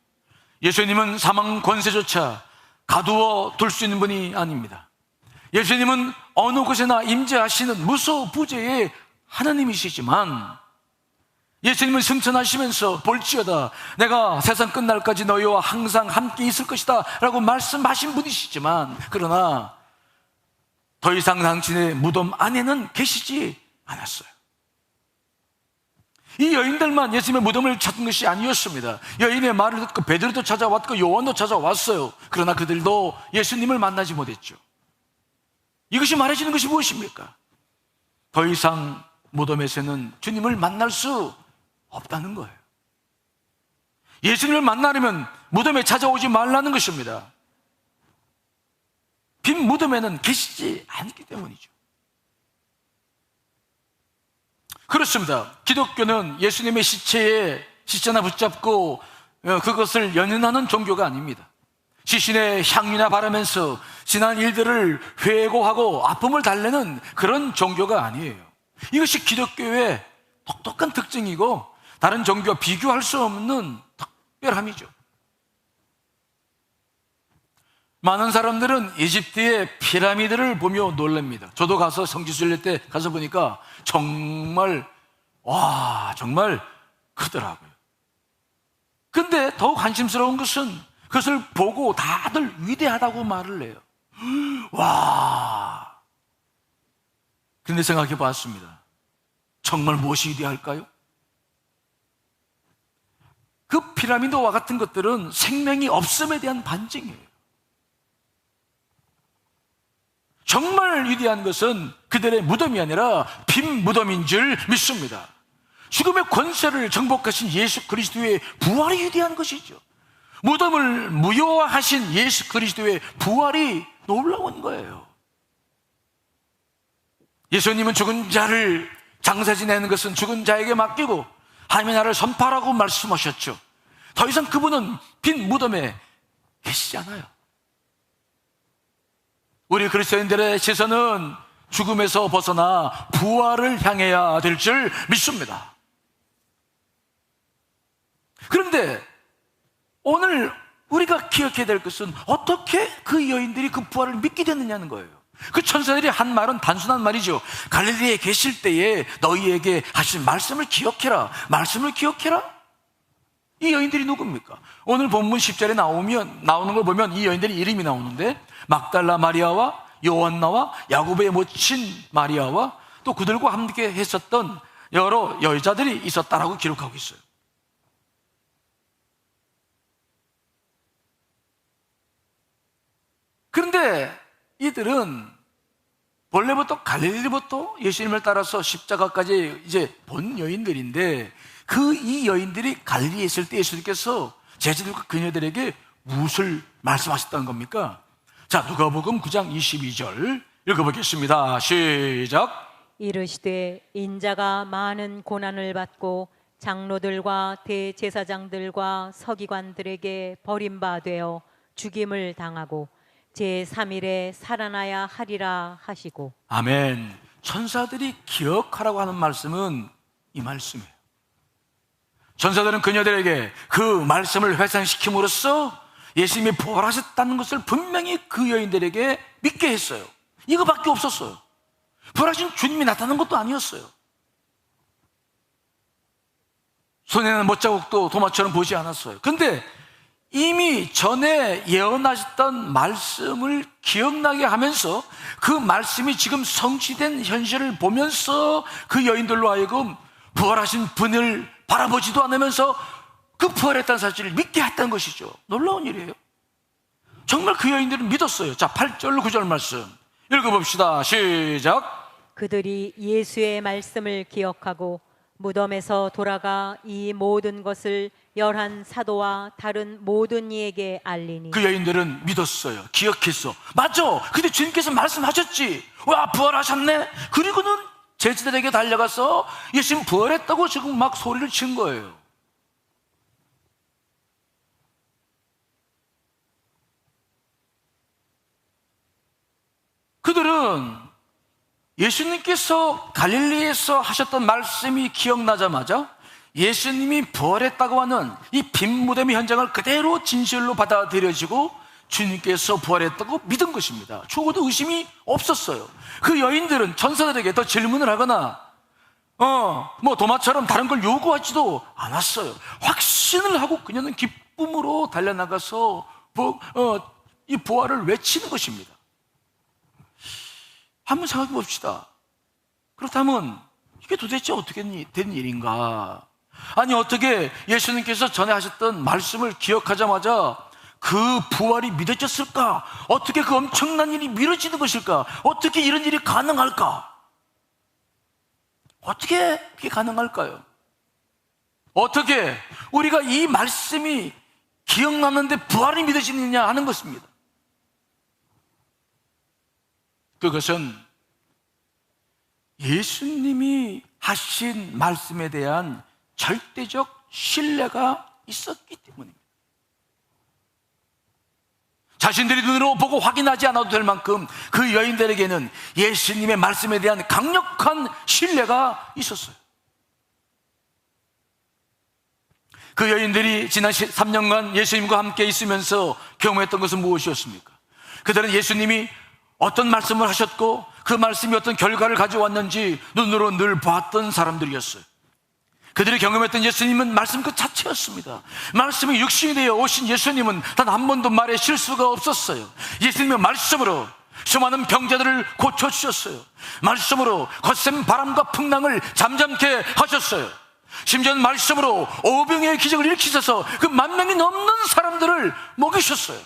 예수님은 사망 권세조차 가두어 둘 수 있는 분이 아닙니다. 예수님은 어느 곳에나 임재하시는 무소부재의 하나님이시지만 예수님은 승천하시면서 볼지어다 내가 세상 끝날까지 너희와 항상 함께 있을 것이다 라고 말씀하신 분이시지만 그러나 더 이상 당신의 무덤 안에는 계시지 않았어요. 이 여인들만 예수님의 무덤을 찾은 것이 아니었습니다. 여인의 말을 듣고 베드로도 찾아왔고 요한도 찾아왔어요. 그러나 그들도 예수님을 만나지 못했죠. 이것이 말해주는 것이 무엇입니까? 더 이상 무덤에서는 주님을 만날 수 없다는 거예요. 예수님을 만나려면 무덤에 찾아오지 말라는 것입니다. 빈 무덤에는 계시지 않기 때문이죠. 그렇습니다. 기독교는 예수님의 시체나 붙잡고 그것을 연연하는 종교가 아닙니다. 시신의 향유나 바르면서 지난 일들을 회고하고 아픔을 달래는 그런 종교가 아니에요. 이것이 기독교의 독특한 특징이고 다른 종교와 비교할 수 없는 특별함이죠. 많은 사람들은 이집트의 피라미드를 보며 놀랍니다. 저도 가서 성지순례 때 가서 보니까 정말 크더라고요. 근데 더 관심스러운 것은 그것을 보고 다들 위대하다고 말을 해요. 와. 그런데 생각해 봤습니다. 정말 무엇이 위대할까요? 그 피라미드와 같은 것들은 생명이 없음에 대한 반증이에요. 정말 위대한 것은 그들의 무덤이 아니라 빈 무덤인 줄 믿습니다. 죽음의 권세를 정복하신 예수 그리스도의 부활이 위대한 것이죠. 무덤을 무효화하신 예수 그리스도의 부활이 놀라운 거예요. 예수님은 죽은 자를 장사 지내는 것은 죽은 자에게 맡기고 하나님의 나라를 선포하라고 말씀하셨죠. 더 이상 그분은 빈 무덤에 계시지 않아요. 우리 그리스도인들의 시선은 죽음에서 벗어나 부활을 향해야 될 줄 믿습니다. 그런데 오늘 우리가 기억해야 될 것은 어떻게 그 여인들이 그 부활을 믿게 됐느냐는 거예요. 그 천사들이 한 말은 단순한 말이죠. 갈릴리에 계실 때에 너희에게 하신 말씀을 기억해라. 말씀을 기억해라. 이 여인들이 누굽니까? 오늘 본문 10절에 나오는 걸 보면 이 여인들의 이름이 나오는데 막달라 마리아와 요한나와 야고보의 모친 마리아와 또 그들과 함께 했었던 여러 여자들이 있었다라고 기록하고 있어요. 그런데 이들은 본래부터 갈릴리부터 예수님을 따라서 십자가까지 이제 본 여인들인데 이 여인들이 갈릴리에 있을 때 예수님께서 제자들과 그녀들에게 무엇을 말씀하셨다는 겁니까? 자, 누가복음 9장 22절 읽어보겠습니다. 시작. 이르시되 인자가 많은 고난을 받고 장로들과 대제사장들과 서기관들에게 버림받되어 죽임을 당하고 제3일에 살아나야 하리라 하시고. 아멘. 천사들이 기억하라고 하는 말씀은 이 말씀이에요. 천사들은 그녀들에게 그 말씀을 회상시킴으로써 예수님이 부활하셨다는 것을 분명히 그 여인들에게 믿게 했어요. 이거밖에 없었어요. 부활하신 주님이 나타난 것도 아니었어요. 손에는 못자국도 도마처럼 보지 않았어요. 근데 이미 전에 예언하셨던 말씀을 기억나게 하면서 그 말씀이 지금 성취된 현실을 보면서 그 여인들로 하여금 부활하신 분을 바라보지도 않으면서 그 부활했다는 사실을 믿게 했다는 것이죠. 놀라운 일이에요. 정말 그 여인들은 믿었어요. 자, 8절 9절 말씀 읽어봅시다. 시작. 그들이 예수의 말씀을 기억하고 무덤에서 돌아가 이 모든 것을 11 사도와 다른 모든 이에게 알리니. 그 여인들은 믿었어요. 기억했어. 맞아. 근데 주님께서 말씀하셨지. 와, 부활하셨네. 그리고는 제자들에게 달려가서 예수님 부활했다고 지금 막 소리를 친 거예요. 그들은 예수님께서 갈릴리에서 하셨던 말씀이 기억나자마자 예수님이 부활했다고 하는 이 빈 무덤의 현장을 그대로 진실로 받아들여지고 주님께서 부활했다고 믿은 것입니다. 죽어도 의심이 없었어요. 그 여인들은 천사들에게 더 질문을 하거나 도마처럼 다른 걸 요구하지도 않았어요. 확신을 하고 그녀는 기쁨으로 달려나가서 이 부활을 외치는 것입니다. 한번 생각해 봅시다. 그렇다면 이게 도대체 어떻게 된 일인가? 아니, 어떻게 예수님께서 전에 하셨던 말씀을 기억하자마자 그 부활이 믿어졌을까? 어떻게 그 엄청난 일이 미뤄지는 것일까? 어떻게 이런 일이 가능할까? 어떻게 그게 가능할까요? 어떻게 우리가 이 말씀이 기억나는데 부활이 믿어지느냐 하는 것입니다. 그것은 예수님이 하신 말씀에 대한 절대적 신뢰가 있었기 때문입니다. 자신들이 눈으로 보고 확인하지 않아도 될 만큼 그 여인들에게는 예수님의 말씀에 대한 강력한 신뢰가 있었어요. 그 여인들이 지난 3년간 예수님과 함께 있으면서 경험했던 것은 무엇이었습니까? 그들은 예수님이 어떤 말씀을 하셨고 그 말씀이 어떤 결과를 가져왔는지 눈으로 늘 봤던 사람들이었어요. 그들이 경험했던 예수님은 말씀 그 자체였습니다. 말씀이 육신이 되어 오신 예수님은 단 한 번도 말에 실수가 없었어요. 예수님의 말씀으로 수많은 병자들을 고쳐주셨어요. 말씀으로 거센 바람과 풍랑을 잠잠케 하셨어요. 심지어는 말씀으로 오병이의 기적을 일으키셔서 그 10,000명이 넘는 사람들을 먹이셨어요.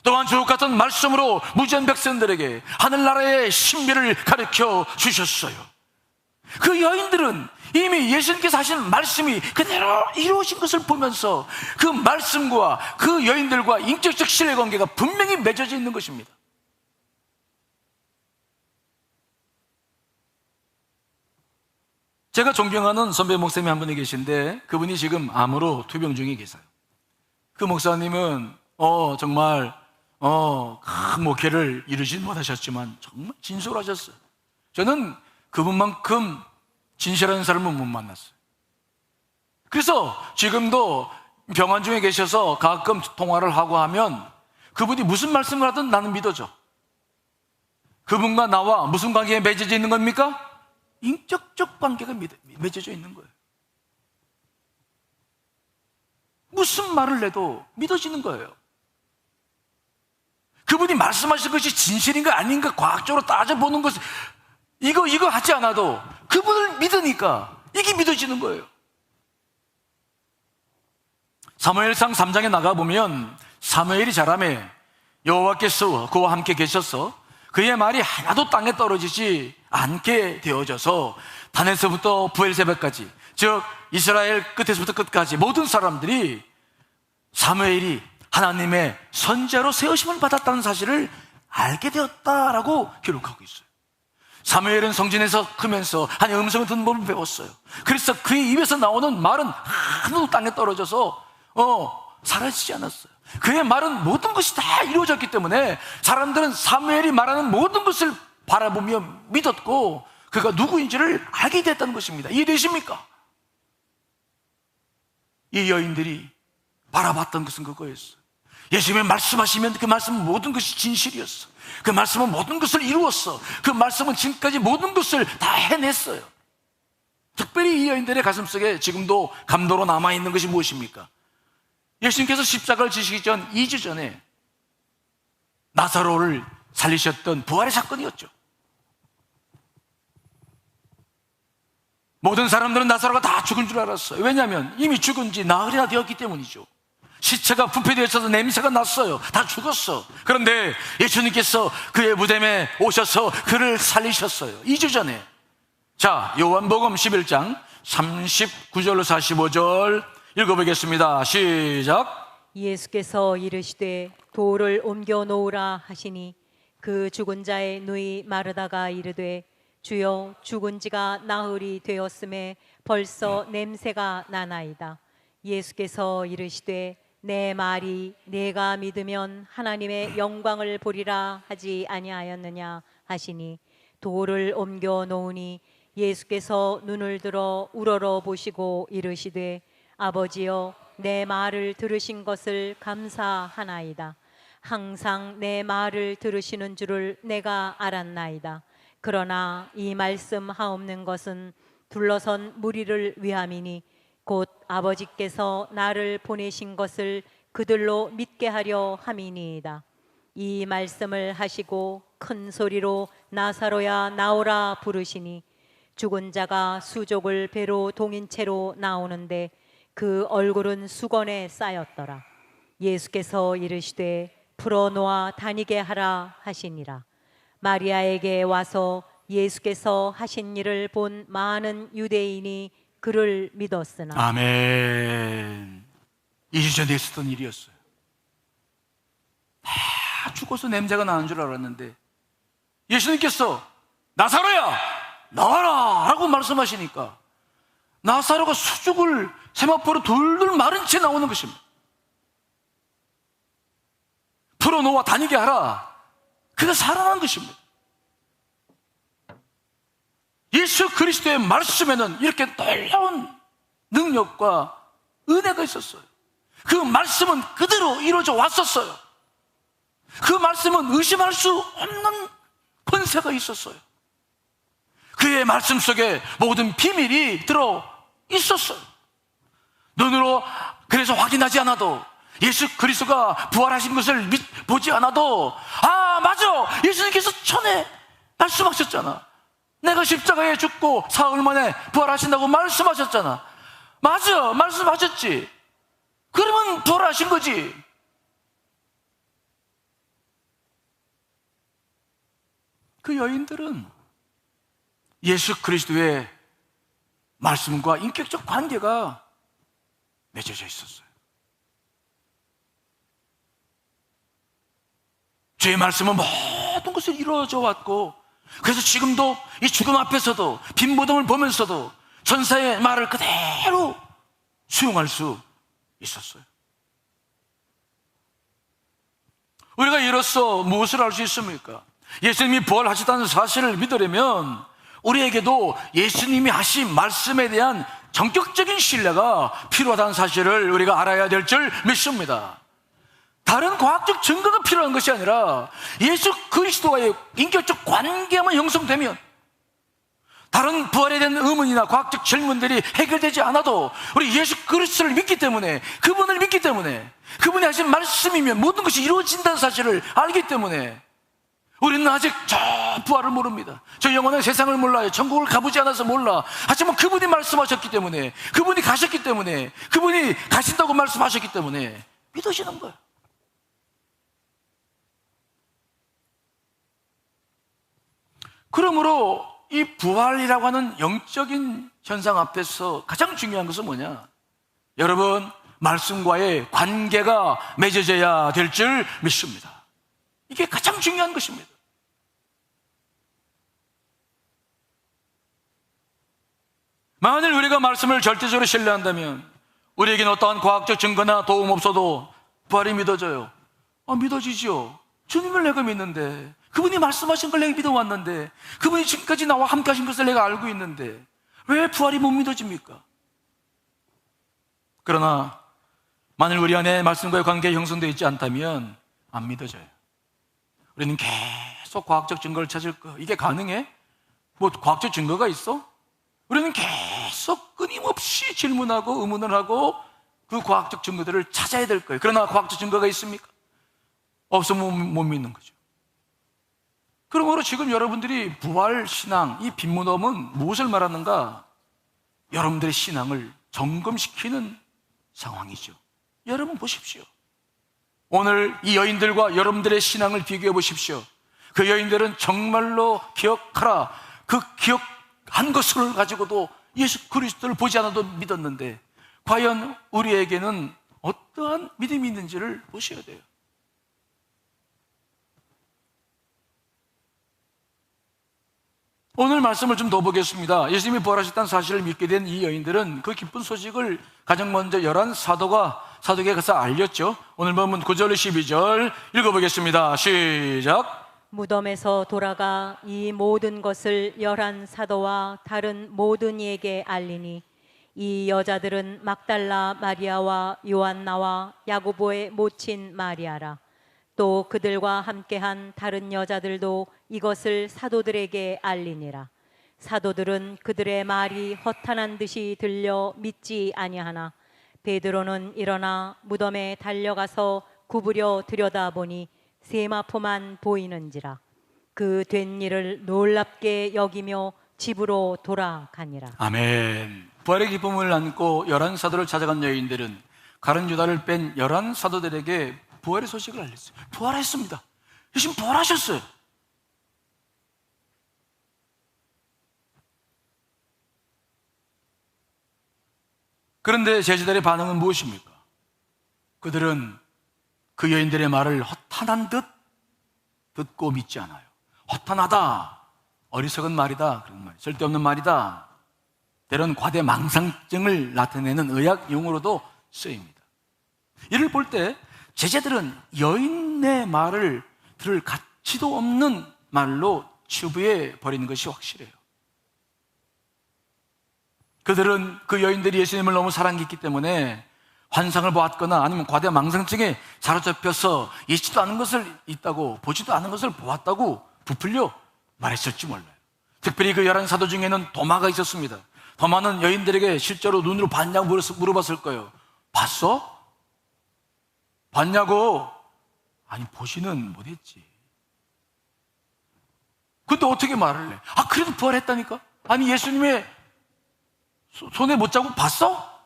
또한 주옥 같은 말씀으로 무지한 백성들에게 하늘나라의 신비를 가르쳐 주셨어요. 그 여인들은 이미 예수님께서 하신 말씀이 그대로 이루어진 것을 보면서 그 말씀과 그 여인들과 인격적 신뢰관계가 분명히 맺어져 있는 것입니다. 제가 존경하는 선배 목사님이 한 분이 계신데 그분이 지금 암으로 투병 중에 계세요. 그 목사님은 정말 큰 목회를 이루진 못하셨지만 정말 진솔하셨어요. 저는 그분만큼 진실한 사람은 못 만났어요. 그래서 지금도 병원 중에 계셔서 가끔 통화를 하고 하면 그분이 무슨 말씀을 하든 나는 믿어져. 그분과 나와 무슨 관계에 맺어져 있는 겁니까? 인격적 관계가 맺어져 있는 거예요. 무슨 말을 해도 믿어지는 거예요. 그분이 말씀하신 것이 진실인가 아닌가 과학적으로 따져보는 것은 이거 하지 않아도 그분을 믿으니까 이게 믿어지는 거예요. 사무엘상 3장에 나가보면 사무엘이 자라매 여호와께서 그와 함께 계셔서 그의 말이 하나도 땅에 떨어지지 않게 되어져서 단에서부터 부엘세바까지, 즉 이스라엘 끝에서부터 끝까지 모든 사람들이 사무엘이 하나님의 선지자로 세우심을 받았다는 사실을 알게 되었다라고 기록하고 있어요. 사무엘은 성전에서 크면서 하나님의 음성을 듣는 법을 배웠어요. 그래서 그의 입에서 나오는 말은 하나도 땅에 떨어져서 사라지지 않았어요. 그의 말은 모든 것이 다 이루어졌기 때문에 사람들은 사무엘이 말하는 모든 것을 바라보며 믿었고 그가 누구인지를 알게 됐다는 것입니다. 이해되십니까? 이 여인들이 바라봤던 것은 그거였어요. 예수님의 말씀하시면 그 말씀은 모든 것이 진실이었어. 그 말씀은 모든 것을 이루었어. 그 말씀은 지금까지 모든 것을 다 해냈어요. 특별히 이 여인들의 가슴속에 지금도 감도로 남아있는 것이 무엇입니까? 예수님께서 십자가를 지시기 전 2주 전에 나사로를 살리셨던 부활의 사건이었죠. 모든 사람들은 나사로가 다 죽은 줄 알았어요. 왜냐하면 이미 죽은 지 나흘이나 되었기 때문이죠. 시체가 부패되어 있어서 냄새가 났어요. 다 죽었어. 그런데 예수님께서 그의 무덤에 오셔서 그를 살리셨어요. 2주 전에. 자, 요한복음 11장 39절로 45절 읽어보겠습니다. 시작. 예수께서 이르시되 돌을 옮겨 놓으라 하시니 그 죽은 자의 누이 마르다가 이르되 주여 죽은 지가 나흘이 되었음에 벌써 냄새가 나나이다. 예수께서 이르시되 내 말이 내가 믿으면 하나님의 영광을 보리라 하지 아니하였느냐 하시니 돌을 옮겨 놓으니 예수께서 눈을 들어 우러러 보시고 이르시되 아버지여 내 말을 들으신 것을 감사하나이다. 항상 내 말을 들으시는 줄을 내가 알았나이다. 그러나 이 말씀 하옵는 것은 둘러선 무리를 위함이니 곧 아버지께서 나를 보내신 것을 그들로 믿게 하려 함이니이다. 이 말씀을 하시고 큰 소리로 나사로야 나오라 부르시니 죽은 자가 수족을 배로 동인 채로 나오는데 그 얼굴은 수건에 쌓였더라. 예수께서 이르시되 풀어놓아 다니게 하라 하시니라. 마리아에게 와서 예수께서 하신 일을 본 많은 유대인이 그를 믿었으나 아멘. 2주 전에 있었던 일이었어요. 다 죽어서 냄새가 나는 줄 알았는데 예수님께서 나사로야 나와라 라고 말씀하시니까 나사로가 수죽을 세마포로 돌돌 마른 채 나오는 것입니다. 풀어놓아 다니게 하라. 그가 살아난 것입니다. 예수 그리스도의 말씀에는 이렇게 놀라운 능력과 은혜가 있었어요. 그 말씀은 그대로 이루어져 왔었어요. 그 말씀은 의심할 수 없는 권세가 있었어요. 그의 말씀 속에 모든 비밀이 들어 있었어요. 눈으로 그래서 확인하지 않아도, 예수 그리스도가 부활하신 것을 보지 않아도, 아 맞아, 예수님께서 전에 말씀하셨잖아. 내가 십자가에 죽고 사흘 만에 부활하신다고 말씀하셨잖아. 맞아, 말씀하셨지. 그러면 부활하신 거지. 그 여인들은 예수 그리스도의 말씀과 인격적 관계가 맺어져 있었어요. 주의 말씀은 모든 것을 이루어져 왔고, 그래서 지금도 이 죽음 앞에서도 빈 무덤을 보면서도 전사의 말을 그대로 수용할 수 있었어요. 우리가 이로써 무엇을 알 수 있습니까? 예수님이 부활하셨다는 사실을 믿으려면 우리에게도 예수님이 하신 말씀에 대한 전격적인 신뢰가 필요하다는 사실을 우리가 알아야 될 줄 믿습니다. 다른 과학적 증거가 필요한 것이 아니라 예수 그리스도와의 인격적 관계만 형성되면, 다른 부활에 대한 의문이나 과학적 질문들이 해결되지 않아도 우리 예수 그리스도를 믿기 때문에, 그분을 믿기 때문에, 그분이 하신 말씀이면 모든 것이 이루어진다는 사실을 알기 때문에 우리는 아직 저 부활을 모릅니다. 저 영원한 세상을 몰라요. 천국을 가보지 않아서 몰라. 하지만 그분이 말씀하셨기 때문에, 그분이 가셨기 때문에, 그분이 가신다고 말씀하셨기 때문에 믿어지는 거예요. 그러므로 이 부활이라고 하는 영적인 현상 앞에서 가장 중요한 것은 뭐냐? 여러분, 말씀과의 관계가 맺어져야 될 줄 믿습니다. 이게 가장 중요한 것입니다. 만일 우리가 말씀을 절대적으로 신뢰한다면 우리에게는 어떠한 과학적 증거나 도움 없어도 부활이 믿어져요. 믿어지죠. 주님을 내가 믿는데, 그분이 말씀하신 걸 내가 믿어왔는데, 그분이 지금까지 나와 함께 하신 것을 내가 알고 있는데 왜 부활이 못 믿어집니까? 그러나 만일 우리 안에 말씀과의 관계가 형성되어 있지 않다면 안 믿어져요. 우리는 계속 과학적 증거를 찾을 거예요. 이게 가능해? 뭐 과학적 증거가 있어? 우리는 계속 끊임없이 질문하고 의문을 하고 그 과학적 증거들을 찾아야 될 거예요. 그러나 과학적 증거가 있습니까? 없으면 못 믿는 거죠. 그러므로 지금 여러분들이 부활 신앙, 이 빈무덤은 무엇을 말하는가? 여러분들의 신앙을 점검시키는 상황이죠. 여러분 보십시오. 오늘 이 여인들과 여러분들의 신앙을 비교해 보십시오. 그 여인들은 정말로 기억하라, 그 기억한 것을 가지고도 예수 그리스도를 보지 않아도 믿었는데, 과연 우리에게는 어떠한 믿음이 있는지를 보셔야 돼요. 오늘 말씀을 좀 더 보겠습니다. 예수님이 부활하셨다는 사실을 믿게 된 이 여인들은 그 기쁜 소식을 가장 먼저 11 사도에게 가서 알렸죠. 오늘 보면 9절 12절 읽어보겠습니다. 시작. 무덤에서 돌아가 이 모든 것을 11 사도와 다른 모든 이에게 알리니, 이 여자들은 막달라 마리아와 요한나와 야고보의 모친 마리아라. 또 그들과 함께한 다른 여자들도 이것을 사도들에게 알리니라. 사도들은 그들의 말이 허탄한 듯이 들려 믿지 아니하나 베드로는 일어나 무덤에 달려가서 구부려 들여다보니 세마포만 보이는지라. 그 된 일을 놀랍게 여기며 집으로 돌아가니라. 아멘. 부활의 기쁨을 안고 11사도를 찾아간 여인들은 가룟 유다를 뺀 11사도들에게 부활의 소식을 알렸어요. 부활했습니다. 예수님 부활하셨어요. 그런데 제자들의 반응은 무엇입니까? 그들은 그 여인들의 말을 허탄한 듯 듣고 믿지 않아요. 허탄하다, 어리석은 말이다, 그런 말, 쓸데없는 말이다. 때론 과대망상증을 나타내는 의학 용어로도 쓰입니다. 이를 볼 때 제자들은 여인의 말을 들을 가치도 없는 말로 치부해 버리는 것이 확실해요. 그들은 그 여인들이 예수님을 너무 사랑했기 때문에 환상을 보았거나 아니면 과대망상증에 사로잡혀서 있지도 않은 것을 있다고, 보지도 않은 것을 보았다고 부풀려 말했을지 몰라요. 특별히 그 11 사도 중에는 도마가 있었습니다. 도마는 여인들에게 실제로 눈으로 봤냐고 물어봤을 거예요. 봤어? 봤냐고? 아니, 보지는 못했지. 근데 어떻게 말을 해? 아, 그래도 부활했다니까? 아니, 예수님의 손에 못 잡고 봤어?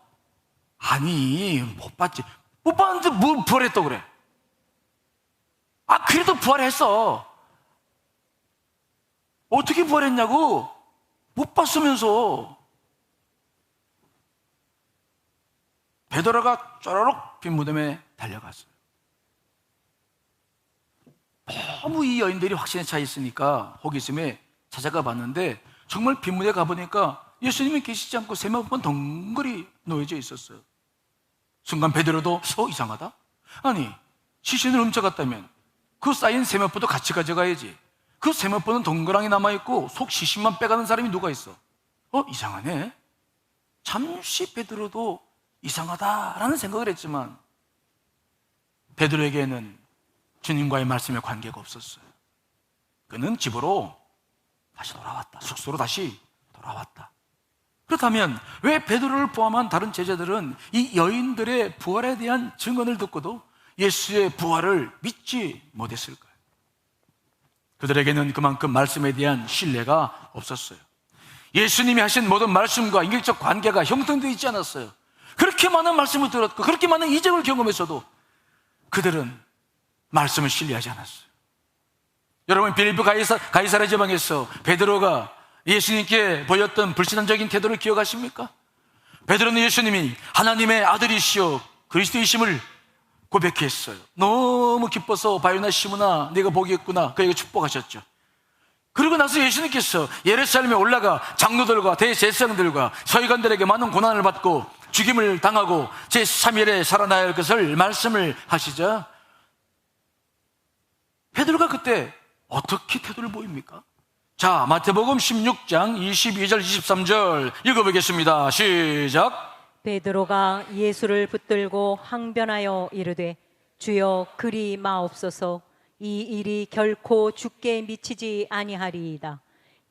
아니, 못 봤지. 못 봤는데 뭐 부활했다고 그래? 아, 그래도 부활했어. 어떻게 부활했냐고? 못 봤으면서. 베드로가 쪼르륵 빈 무덤에 달려갔어요. 너무 이 여인들이 확신에 차 있으니까 호기심에 찾아가 봤는데 정말 빈 무덤에 가보니까 예수님이 계시지 않고 세마포만 덩그리 놓여져 있었어요. 순간 베드로도 이상하다? 아니, 시신을 훔쳐갔다면 그 쌓인 세마포도 같이 가져가야지. 그 세마포는 덩그랑이 남아있고 속 시신만 빼가는 사람이 누가 있어? 이상하네. 잠시 베드로도 이상하다라는 생각을 했지만 베드로에게는 주님과의 말씀에 관계가 없었어요. 그는 집으로 다시 돌아왔다. 숙소로 다시 돌아왔다. 그렇다면 왜 베드로를 포함한 다른 제자들은 이 여인들의 부활에 대한 증언을 듣고도 예수의 부활을 믿지 못했을까요? 그들에게는 그만큼 말씀에 대한 신뢰가 없었어요. 예수님이 하신 모든 말씀과 인격적 관계가 형성되어 있지 않았어요. 그렇게 많은 말씀을 들었고 그렇게 많은 이적을 경험했어도 그들은 말씀을 신뢰하지 않았어요. 여러분, 빌립보 가이사랴 지방에서 베드로가 예수님께 보였던 불신앙적인 태도를 기억하십니까? 베드로는 예수님이 하나님의 아들이시오 그리스도이심을 고백했어요. 너무 기뻐서 바요나 시므나 네가 복이 있구나 그에게 축복하셨죠. 그리고 나서 예수님께서 예루살렘에 올라가 장로들과 대제사장들과 서기관들에게 많은 고난을 받고 죽임을 당하고 제3일에 살아나야 할 것을 말씀을 하시자 베드로가 그때 어떻게 태도를 보입니까? 자, 마태복음 16장 22절 23절 읽어보겠습니다. 시작. 베드로가 예수를 붙들고 항변하여 이르되 주여 그리 마옵소서 이 일이 결코 주께 미치지 아니하리이다.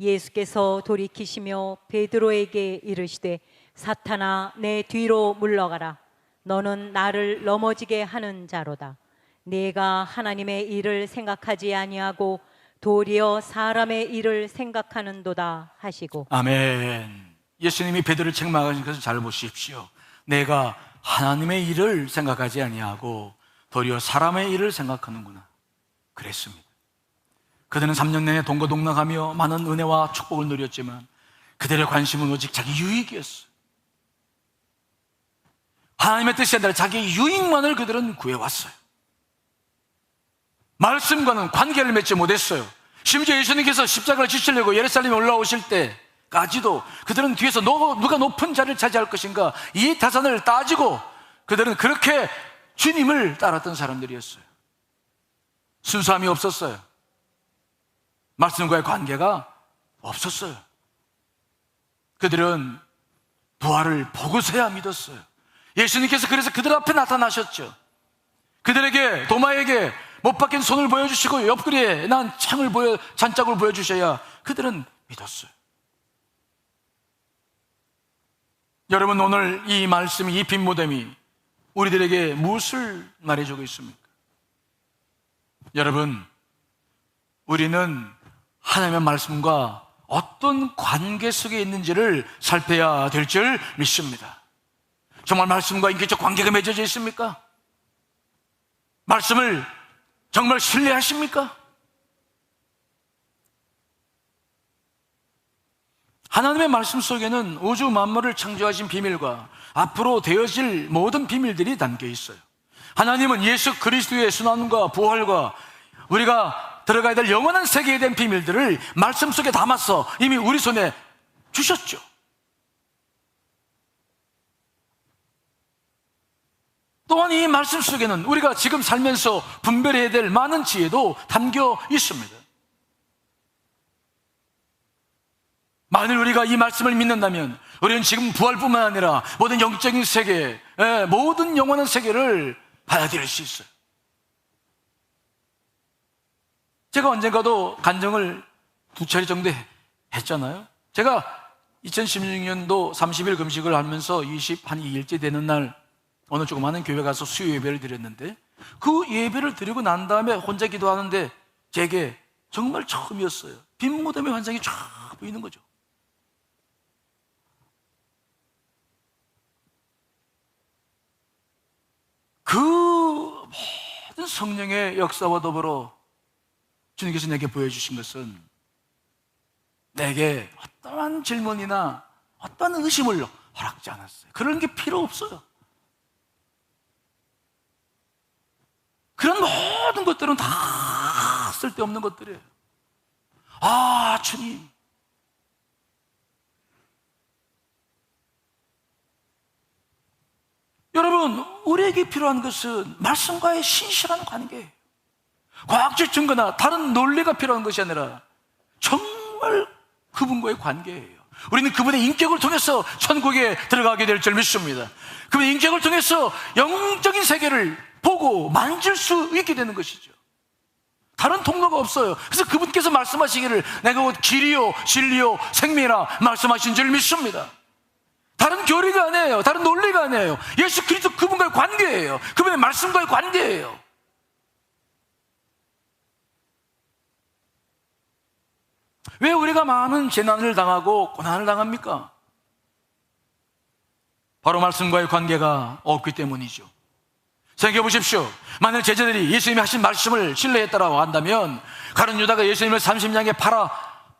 예수께서 돌이키시며 베드로에게 이르시되 사탄아 내 뒤로 물러가라. 너는 나를 넘어지게 하는 자로다. 네가 하나님의 일을 생각하지 아니하고 도리어 사람의 일을 생각하는도다 하시고. 아멘. 예수님이 베드로를 책망하신 것을 잘 보십시오. 내가 하나님의 일을 생각하지 아니하고 도리어 사람의 일을 생각하는구나 그랬습니다. 그들은 3년 내내 동거동락하며 많은 은혜와 축복을 누렸지만 그들의 관심은 오직 자기 유익이었어요. 하나님의 뜻이 아니라 자기 유익만을 그들은 구해왔어요. 말씀과는 관계를 맺지 못했어요. 심지어 예수님께서 십자가를 지시려고 예루살렘에 올라오실 때까지도 그들은 뒤에서 누가 높은 자리를 차지할 것인가 이 타산을 따지고 그들은 그렇게 주님을 따랐던 사람들이었어요. 순수함이 없었어요. 말씀과의 관계가 없었어요. 그들은 부활을 보고서야 믿었어요. 예수님께서 그래서 그들 앞에 나타나셨죠. 그들에게 도마에게 못 박힌 손을 보여주시고 옆구리에 난 잔짝을 보여주셔야 그들은 믿었어요. 여러분, 오늘 이 말씀이, 이 빈 무덤이 우리들에게 무엇을 말해주고 있습니까? 여러분, 우리는 하나님의 말씀과 어떤 관계 속에 있는지를 살펴야 될 줄 믿습니다. 정말 말씀과 인격적 관계가 맺어져 있습니까? 말씀을 정말 신뢰하십니까? 하나님의 말씀 속에는 우주 만물을 창조하신 비밀과 앞으로 되어질 모든 비밀들이 담겨 있어요. 하나님은 예수 그리스도의 순환과 부활과 우리가 들어가야 될 영원한 세계에 대한 비밀들을 말씀 속에 담아서 이미 우리 손에 주셨죠. 또한 이 말씀 속에는 우리가 지금 살면서 분별해야 될 많은 지혜도 담겨 있습니다. 만일 우리가 이 말씀을 믿는다면 우리는 지금 부활뿐만 아니라 모든 영적인 세계, 모든 영원한 세계를 받아들일 수 있어요. 제가 언젠가도 간증을 2차례 정도 했잖아요. 제가 2016년도 30일 금식을 하면서 한 2일째 되는 날 어느 조그마한 교회 가서 수요 예배를 드렸는데, 그 예배를 드리고 난 다음에 혼자 기도하는데 제게 정말 처음이었어요. 빈 무덤의 환상이 쫙 보이는 거죠. 그 모든 성령의 역사와 더불어 주님께서 내게 보여주신 것은 내게 어떠한 질문이나 어떠한 의심을 허락지 않았어요. 그런 게 필요 없어요. 그런 모든 것들은 다 쓸데없는 것들이에요. 아, 주님, 여러분, 우리에게 필요한 것은 말씀과의 신실한 관계예요. 과학적 증거나 다른 논리가 필요한 것이 아니라 정말 그분과의 관계예요. 우리는 그분의 인격을 통해서 천국에 들어가게 될 줄 믿습니다. 그분의 인격을 통해서 영적인 세계를 보고 만질 수 있게 되는 것이죠. 다른 통로가 없어요. 그래서 그분께서 말씀하시기를 내가 곧 길이요 진리요 생명이라 말씀하신 줄 믿습니다. 다른 교리가 아니에요. 다른 논리가 아니에요. 예수 그리스도 그분과의 관계예요. 그분의 말씀과의 관계예요. 왜 우리가 많은 재난을 당하고 고난을 당합니까? 바로 말씀과의 관계가 없기 때문이죠. 생각해 보십시오. 만약 제자들이 예수님이 하신 말씀을 신뢰했다라고 한다면 가룟 유다가 예수님을 30냥에 팔아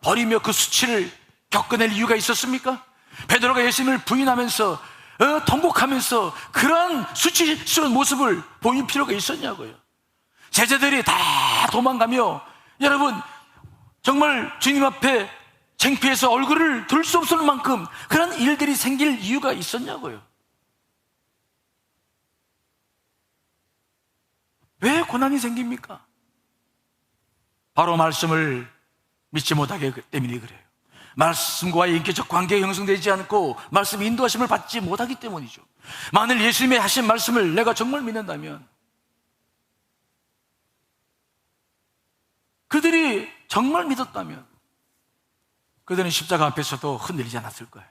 버리며 그 수치를 겪어낼 이유가 있었습니까? 베드로가 예수님을 부인하면서 통곡하면서 그러한 수치스러운 모습을 보일 필요가 있었냐고요. 제자들이 다 도망가며 여러분 정말 주님 앞에 창피해서 얼굴을 들 수 없을 만큼 그런 일들이 생길 이유가 있었냐고요. 왜 고난이 생깁니까? 바로 말씀을 믿지 못하기 때문에 그래요. 말씀과의 인격적 관계가 형성되지 않고 말씀 인도하심을 받지 못하기 때문이죠. 만일 예수님의 하신 말씀을 내가 정말 믿는다면 그들이 정말 믿었다면 그들은 십자가 앞에서도 흔들리지 않았을 거예요.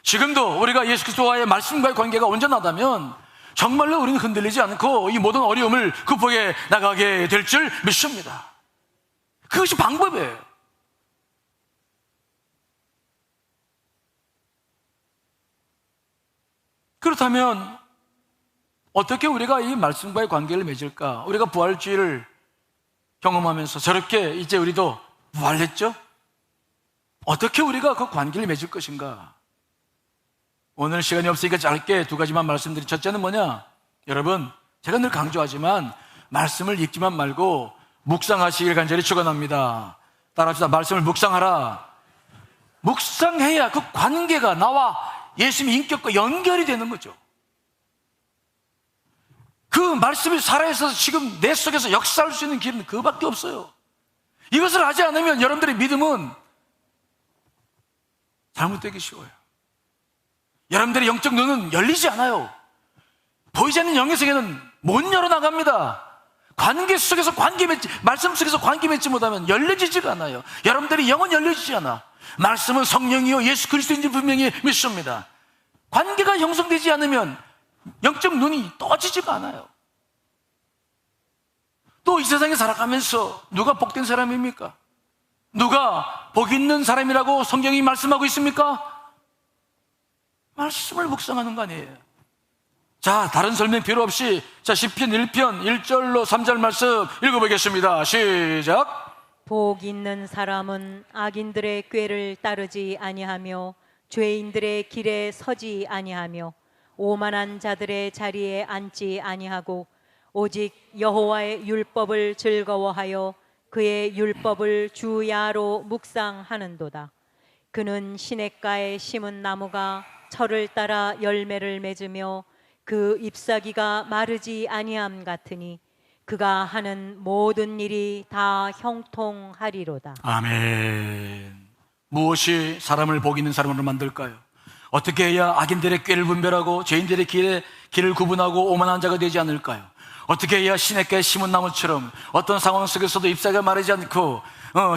지금도 우리가 예수 그리스도와의 말씀과의 관계가 온전하다면 정말로 우리는 흔들리지 않고 이 모든 어려움을 극복해 나가게 될 줄 믿습니다. 그것이 방법이에요. 그렇다면 어떻게 우리가 이 말씀과의 관계를 맺을까? 우리가 부활주의를 경험하면서 저렇게 이제 우리도 부활했죠? 어떻게 우리가 그 관계를 맺을 것인가? 오늘 시간이 없으니까 짧게 2가지만 말씀드린. 첫째는 뭐냐? 여러분, 제가 늘 강조하지만 말씀을 읽지만 말고 묵상하시길 간절히 축원합니다. 따라합시다. 말씀을 묵상하라. 묵상해야 그 관계가 나와 예수님의 인격과 연결이 되는 거죠. 그 말씀이 살아있어서 지금 내 속에서 역사할 수 있는 길은 그밖에 없어요. 이것을 하지 않으면 여러분들의 믿음은 잘못되기 쉬워요. 여러분들의 영적 눈은 열리지 않아요. 보이지 않는 영의 세계는 못 열어나갑니다. 관계 속에서 말씀 속에서 관계 맺지 못하면 열려지지가 않아요. 여러분들의 영은 열려지지 않아. 말씀은 성령이요 예수 그리스도인지 분명히 믿습니다. 관계가 형성되지 않으면 영적 눈이 떠지지가 않아요. 또 이 세상에 살아가면서 누가 복된 사람입니까? 누가 복 있는 사람이라고 성경이 말씀하고 있습니까? 말씀을 묵상하는 거 아니에요. 자, 다른 설명 필요 없이 시편 1편 1절로 3절 말씀 읽어보겠습니다. 시작. 복 있는 사람은 악인들의 꾀를 따르지 아니하며 죄인들의 길에 서지 아니하며 오만한 자들의 자리에 앉지 아니하고 오직 여호와의 율법을 즐거워하여 그의 율법을 주야로 묵상하는도다. 그는 시냇가에 심은 나무가 철을 따라 열매를 맺으며 그 잎사귀가 마르지 아니함 같으니 그가 하는 모든 일이 다 형통하리로다. 아멘. 무엇이 사람을 복 있는 사람으로 만들까요? 어떻게 해야 악인들의 꾀를 분별하고 죄인들의 길을 구분하고 오만한 자가 되지 않을까요? 어떻게 해야 시냇가에 심은 나무처럼 어떤 상황 속에서도 잎사귀가 마르지 않고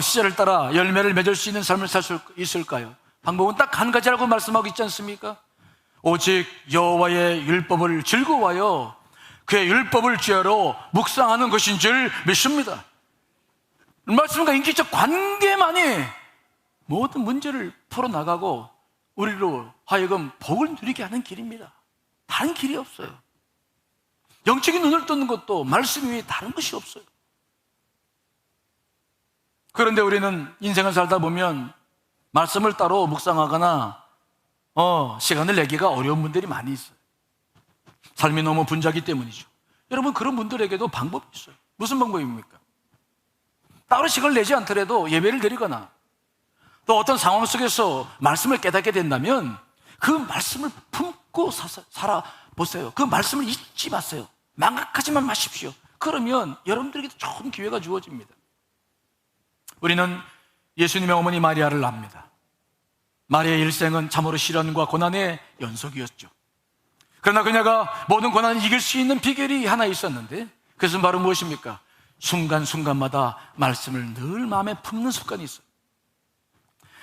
시절을 따라 열매를 맺을 수 있는 삶을 살 수 있을까요? 방법은 딱 한 가지라고 말씀하고 있지 않습니까? 오직 여호와의 율법을 즐거워하여 그의 율법을 주야로 묵상하는 것인 줄 믿습니다. 말씀과 인격적 관계만이 모든 문제를 풀어나가고 우리로 하여금 복을 누리게 하는 길입니다. 다른 길이 없어요. 영적인 눈을 뜨는 것도 말씀 외에 다른 것이 없어요. 그런데 우리는 인생을 살다 보면 말씀을 따로 묵상하거나 시간을 내기가 어려운 분들이 많이 있어요. 삶이 너무 분주하기 때문이죠. 여러분, 그런 분들에게도 방법이 있어요. 무슨 방법입니까? 따로 시간을 내지 않더라도 예배를 드리거나 또 어떤 상황 속에서 말씀을 깨닫게 된다면 그 말씀을 품고 살아보세요. 그 말씀을 잊지 마세요. 망각하지만 마십시오. 그러면 여러분들에게도 좋은 기회가 주어집니다. 우리는 예수님의 어머니 마리아를 압니다. 마리아의 일생은 참으로 시련과 고난의 연속이었죠. 그러나 그녀가 모든 고난을 이길 수 있는 비결이 하나 있었는데 그것은 바로 무엇입니까? 순간순간마다 말씀을 늘 마음에 품는 습관이 있어요.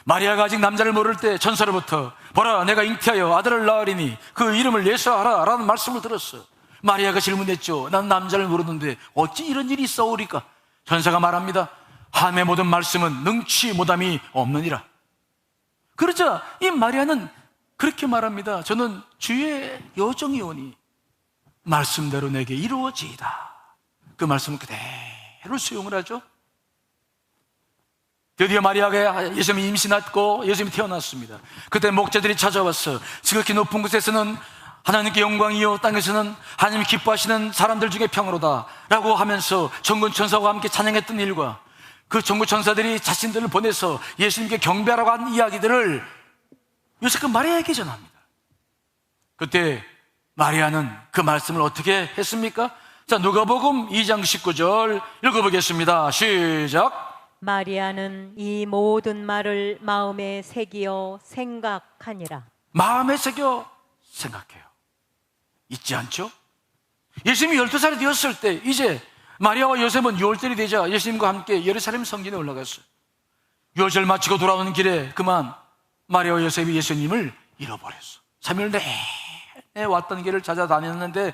마리아가 아직 남자를 모를 때 천사로부터 보라, 내가 잉태하여 아들을 낳으리니 그 이름을 예수하라 라는 말씀을 들었어요. 마리아가 질문했죠. 난 남자를 모르는데 어찌 이런 일이 있어오리까? 천사가 말합니다. 하나님의 모든 말씀은 능치 못함이 없느니라. 그러자 이 마리아는 그렇게 말합니다. 저는 주의 여종이오니 말씀대로 내게 이루어지이다. 그 말씀을 그대로 수용을 하죠. 드디어 마리아가 예수님이 임신했고 예수님이 태어났습니다. 그때 목자들이 찾아왔어. 지극히 높은 곳에서는 하나님께 영광이요 땅에서는 하나님이 기뻐하시는 사람들 중에 평화로다 라고 하면서 전군 천사와 함께 찬양했던 일과 그 전군 천사들이 자신들을 보내서 예수님께 경배하라고 한 이야기들을 요셉과 마리아에게 전합니다. 그때 마리아는 그 말씀을 어떻게 했습니까? 자, 누가복음 2장 19절 읽어보겠습니다. 시작. 마리아는 이 모든 말을 마음에 새기어 생각하니라. 마음에 새겨 생각해요. 잊지 않죠? 예수님이 12살이 되었을 때 이제 마리아와 요셉은 6월달이 되자 예수님과 함께 예루살렘 성전에 올라갔어요. 유월절 마치고 돌아오는 길에 그만 마리아와 요셉이 예수님을 잃어버렸어. 3일 내내 왔던 길을 찾아다녔는데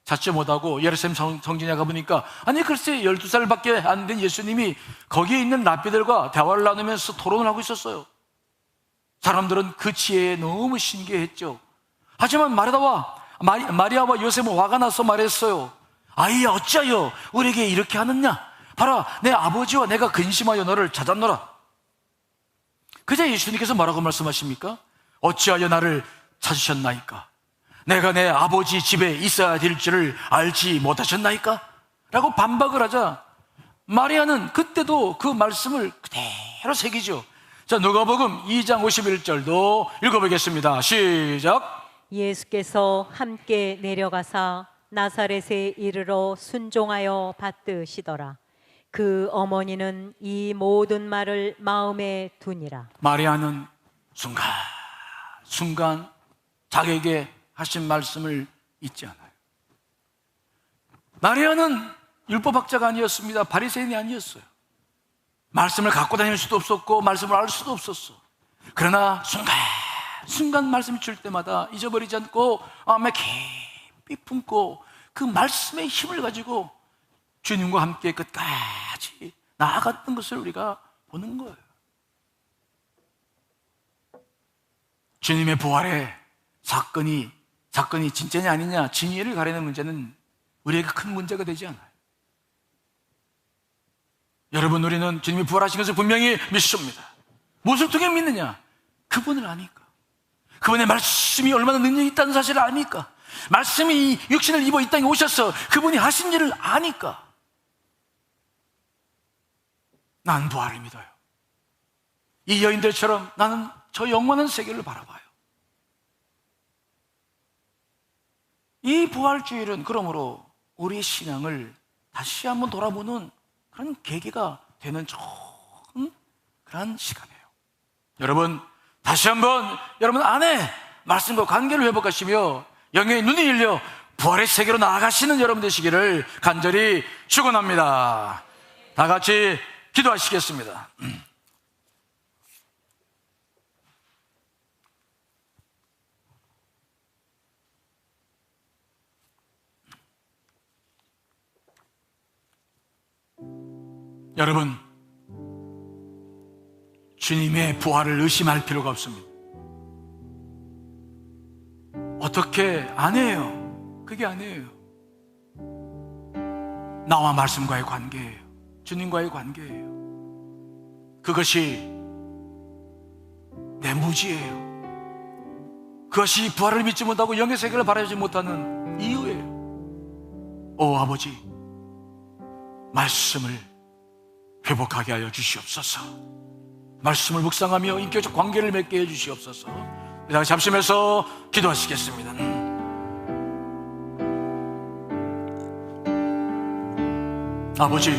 찾지 못하고 예루살렘 성전에 가보니까 아니 글쎄 12살밖에 안 된 예수님이 거기에 있는 랍비들과 대화를 나누면서 토론을 하고 있었어요. 사람들은 그 지혜에 너무 신기했죠. 하지만 마리아와 요셉은 화가 나서 말했어요. 아이야, 어찌하여 우리에게 이렇게 하느냐? 봐라, 내 아버지와 내가 근심하여 너를 찾았노라. 그제 예수님께서 뭐라고 말씀하십니까? 어찌하여 나를 찾으셨나이까? 내가 내 아버지 집에 있어야 될 줄을 알지 못하셨나이까? 라고 반박을 하자 마리아는 그때도 그 말씀을 그대로 새기죠. 자, 누가복음 2장 51절도 읽어보겠습니다. 시작. 예수께서 함께 내려가사 나사렛에 이르러 순종하여 받드시더라. 그 어머니는 이 모든 말을 마음에 두니라. 마리아는 순간 자기에게 하신 말씀을 잊지 않아요. 마리아는 율법학자가 아니었습니다. 바리새인이 아니었어요. 말씀을 갖고 다닐 수도 없었고 말씀을 알 수도 없었어. 그러나 순간 말씀 줄 때마다 잊어버리지 않고 마음에 깊이 품고 그 말씀의 힘을 가지고 주님과 함께 끝까지 나아갔던 것을 우리가 보는 거예요. 주님의 부활의 사건이 진짜냐 아니냐 진위를 가리는 문제는 우리에게 큰 문제가 되지 않아요. 여러분, 우리는 주님이 부활하신 것을 분명히 믿습니다. 무엇을 통해 믿느냐? 그분을 아니까. 그분의 말씀이 얼마나 능력이 있다는 사실을 아니까. 말씀이 육신을 입어 이 땅에 오셔서 그분이 하신 일을 아니까. 난 부활을 믿어요. 이 여인들처럼 나는 저 영원한 세계를 바라봐요. 이 부활주일은 그러므로 우리의 신앙을 다시 한번 돌아보는 그런 계기가 되는 좋은 그런 시간이에요. 여러분, 다시 한번 여러분 안에 말씀과 관계를 회복하시며 영의 눈이 열려 부활의 세계로 나아가시는 여러분 되시기를 간절히 축원합니다. 다 같이 기도하시겠습니다. 여러분, 주님의 부활을 의심할 필요가 없습니다. 어떻게 안 해요? 그게 아니에요. 나와 말씀과의 관계예요. 주님과의 관계예요. 그것이 내 무지예요. 그것이 부활을 믿지 못하고 영의 세계를 바라지 못하는 이유예요. 오 아버지, 말씀을 회복하게 하여 주시옵소서. 말씀을 묵상하며 인격적 관계를 맺게 해 주시옵소서. 우리 잠시면서 기도하시겠습니다. 아버지,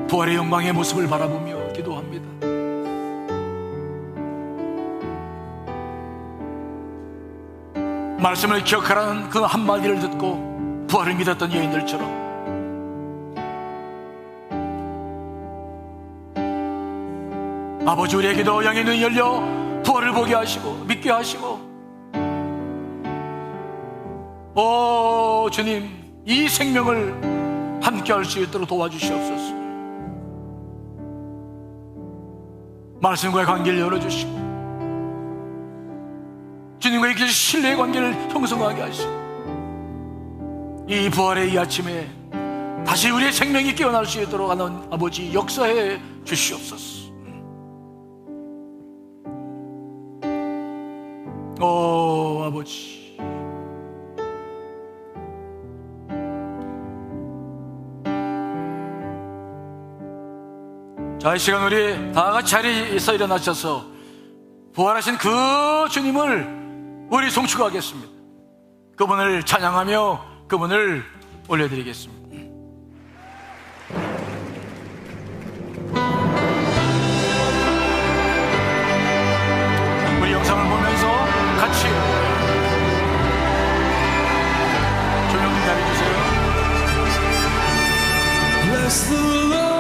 부활의 영광의 모습을 바라보며 기도합니다. 말씀을 기억하라는 그 한마디를 듣고 부활을 믿었던 여인들처럼 아버지, 우리에게도 영의 눈이 열려 부활을 보게 하시고 믿게 하시고, 오 주님, 이 생명을 함께 할 수 있도록 도와주시옵소서. 말씀과의 관계를 열어주시고 주님과의 그 신뢰의 관계를 형성하게 하시고, 이 부활의 이 아침에 다시 우리의 생명이 깨어날 수 있도록 하는 아버지 역사해 주시옵소서. 오 아버지, 자, 이 시간 우리 다 같이 자리에서 일어나셔서 부활하신 그 주님을 우리 송축하겠습니다. 그분을 찬양하며 그분을 올려드리겠습니다. 우리 영상을 보면서 같이 조용히 기다려주세요. Bless the Lord.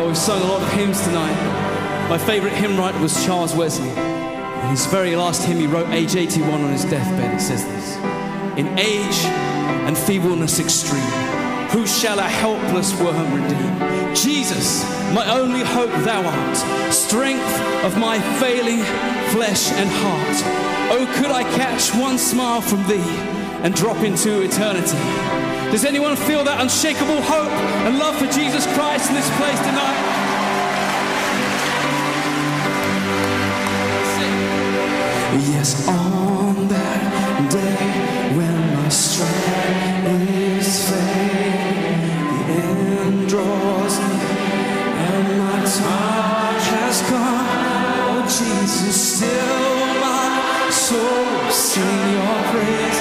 we've sung a lot of hymns tonight. My favourite hymn writer was Charles Wesley. In his very last hymn he wrote, age 81 on his deathbed, it says this: in age and feebleness extreme, who shall a helpless worm redeem? Jesus, my only hope thou art, strength of my failing flesh and heart. Oh, could I catch one smile from thee and drop into eternity? Does anyone feel that unshakable hope and love for Jesus Christ in this place tonight? Yes, on that day when my strength is failing, the end draws near and my time has come. Oh Jesus, still my soul sing your praise.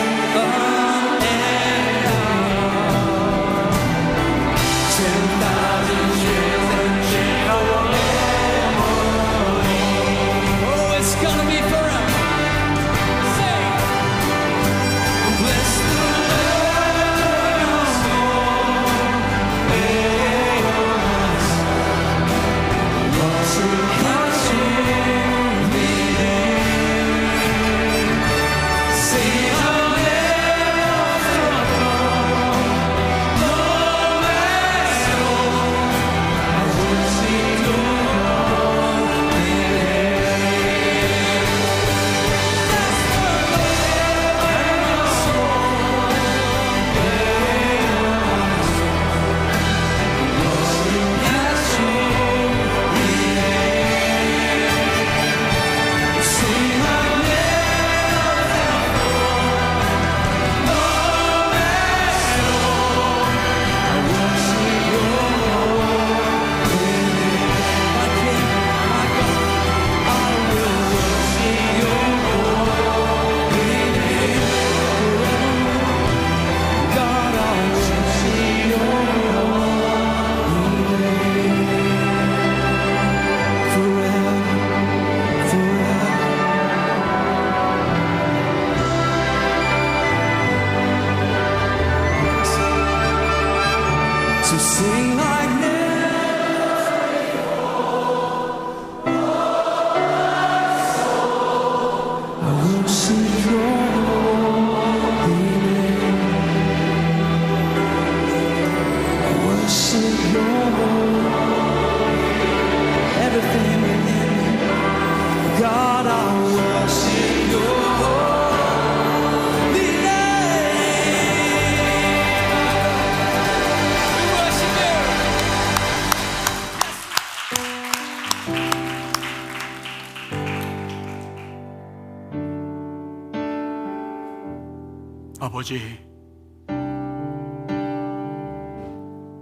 아버지,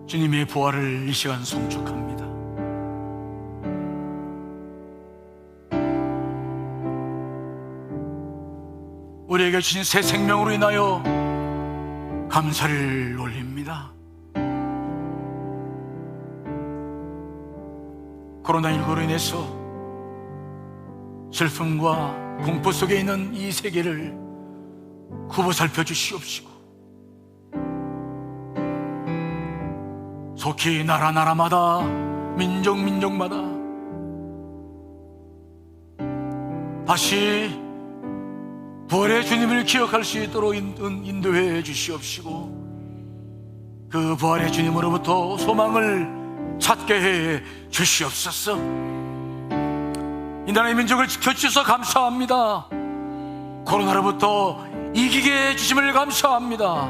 주님의 부활을 이 시간 송축합니다. 우리에게 주신 새 생명으로 인하여 감사를 올립니다. 코로나19로 인해서 슬픔과 공포 속에 있는 이 세계를 굽어 살펴주시옵시고, 속히 나라마다 민족마다 다시 부활의 주님을 기억할 수 있도록 인도해 주시옵시고, 그 부활의 주님으로부터 소망을 찾게 해 주시옵소서. 이 나라의 민족을 지켜주셔서 감사합니다. 코로나로부터 이기게 해주심을 감사합니다.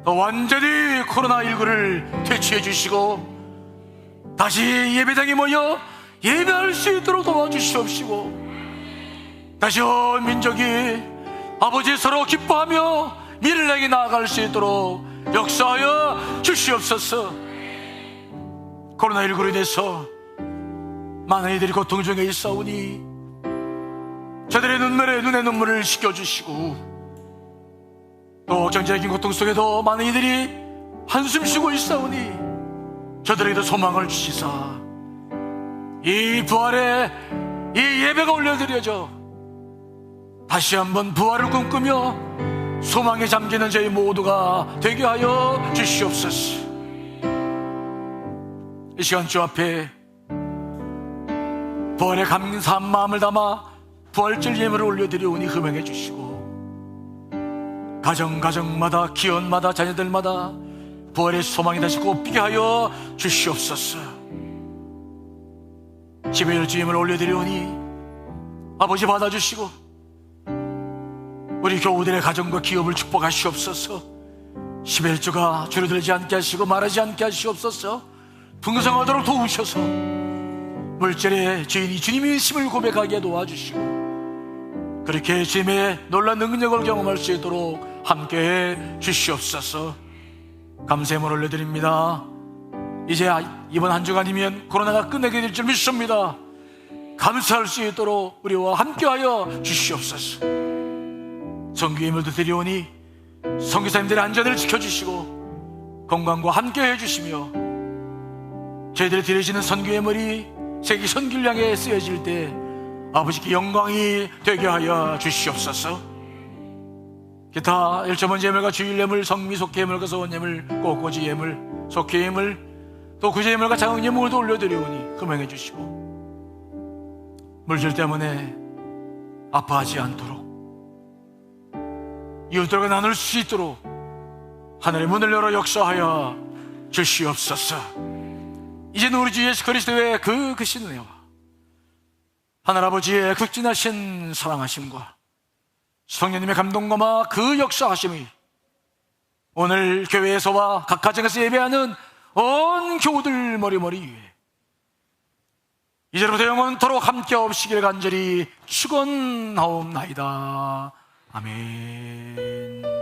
더 완전히 코로나19를 퇴치해 주시고 다시 예배당에 모여 예배할 수 있도록 도와주시옵시고, 다시 온 민족이 아버지 서로 기뻐하며 미래를 향해 나아갈 수 있도록 역사하여 주시옵소서. 코로나19로 인해서 많은 이들이 고통 중에 있사오니 저들의 눈에 눈물을 씻겨주시고, 또 경제적인 고통 속에도 많은 이들이 한숨 쉬고 있사오니 저들에게도 소망을 주시사 이 부활의 이 예배가 올려드려져 다시 한번 부활을 꿈꾸며 소망에 잠기는 저희 모두가 되게 하여 주시옵소서. 이 시간 주 앞에 부활의 감사한 마음을 담아 부활절 예물을 올려드리오니 흠행해 주시고, 가정마다 기원마다 자녀들마다 부활의 소망이 다시 곱게 하여 주시옵소서. 12월 주임을 올려드리오니 아버지 받아주시고, 우리 교우들의 가정과 기업을 축복하시옵소서. 11주가 줄어들지 않게 하시고 말하지 않게 하시옵소서. 풍성하도록 도우셔서 물질의 주인이 주님이심을 고백하게 도와주시고, 그렇게 주님의 놀라운 능력을 경험할 수 있도록 함께해 주시옵소서. 감사함을 올려드립니다. 이제 이번 한 주간이면 코로나가 끝내게 될 줄 믿습니다. 감사할 수 있도록 우리와 함께하여 주시옵소서. 선교 예물도 드리오니 선교사님들의 안전을 지켜주시고 건강과 함께해 주시며, 저희들이 드려지는 선교 예물이 세계 선교를 향해 쓰여질 때 아버지께 영광이 되게 하여 주시옵소서. 기타 1.1 예물과 주일 예물, 성미 속회 예물과 서원 예물, 꽃꽂이 예물, 속회 예물, 또 구제 예물과 장흥 예물도 올려드리오니 흠행해 주시고, 물질 때문에 아파하지 않도록, 이웃들과 나눌 수 있도록 하늘의 문을 열어 역사하여 주시옵소서. 이제는 우리 주 예수 그리스도의 그 크신 은혜와 하늘아버지의 극진하신 사랑하심과 성령님의 감동과 그 역사하심이 오늘 교회에서와 각 가정에서 예배하는 온 교우들 머리머리 위에 이제로부터 영원토록 함께 없시길 간절히 축원하옵나이다. 아멘.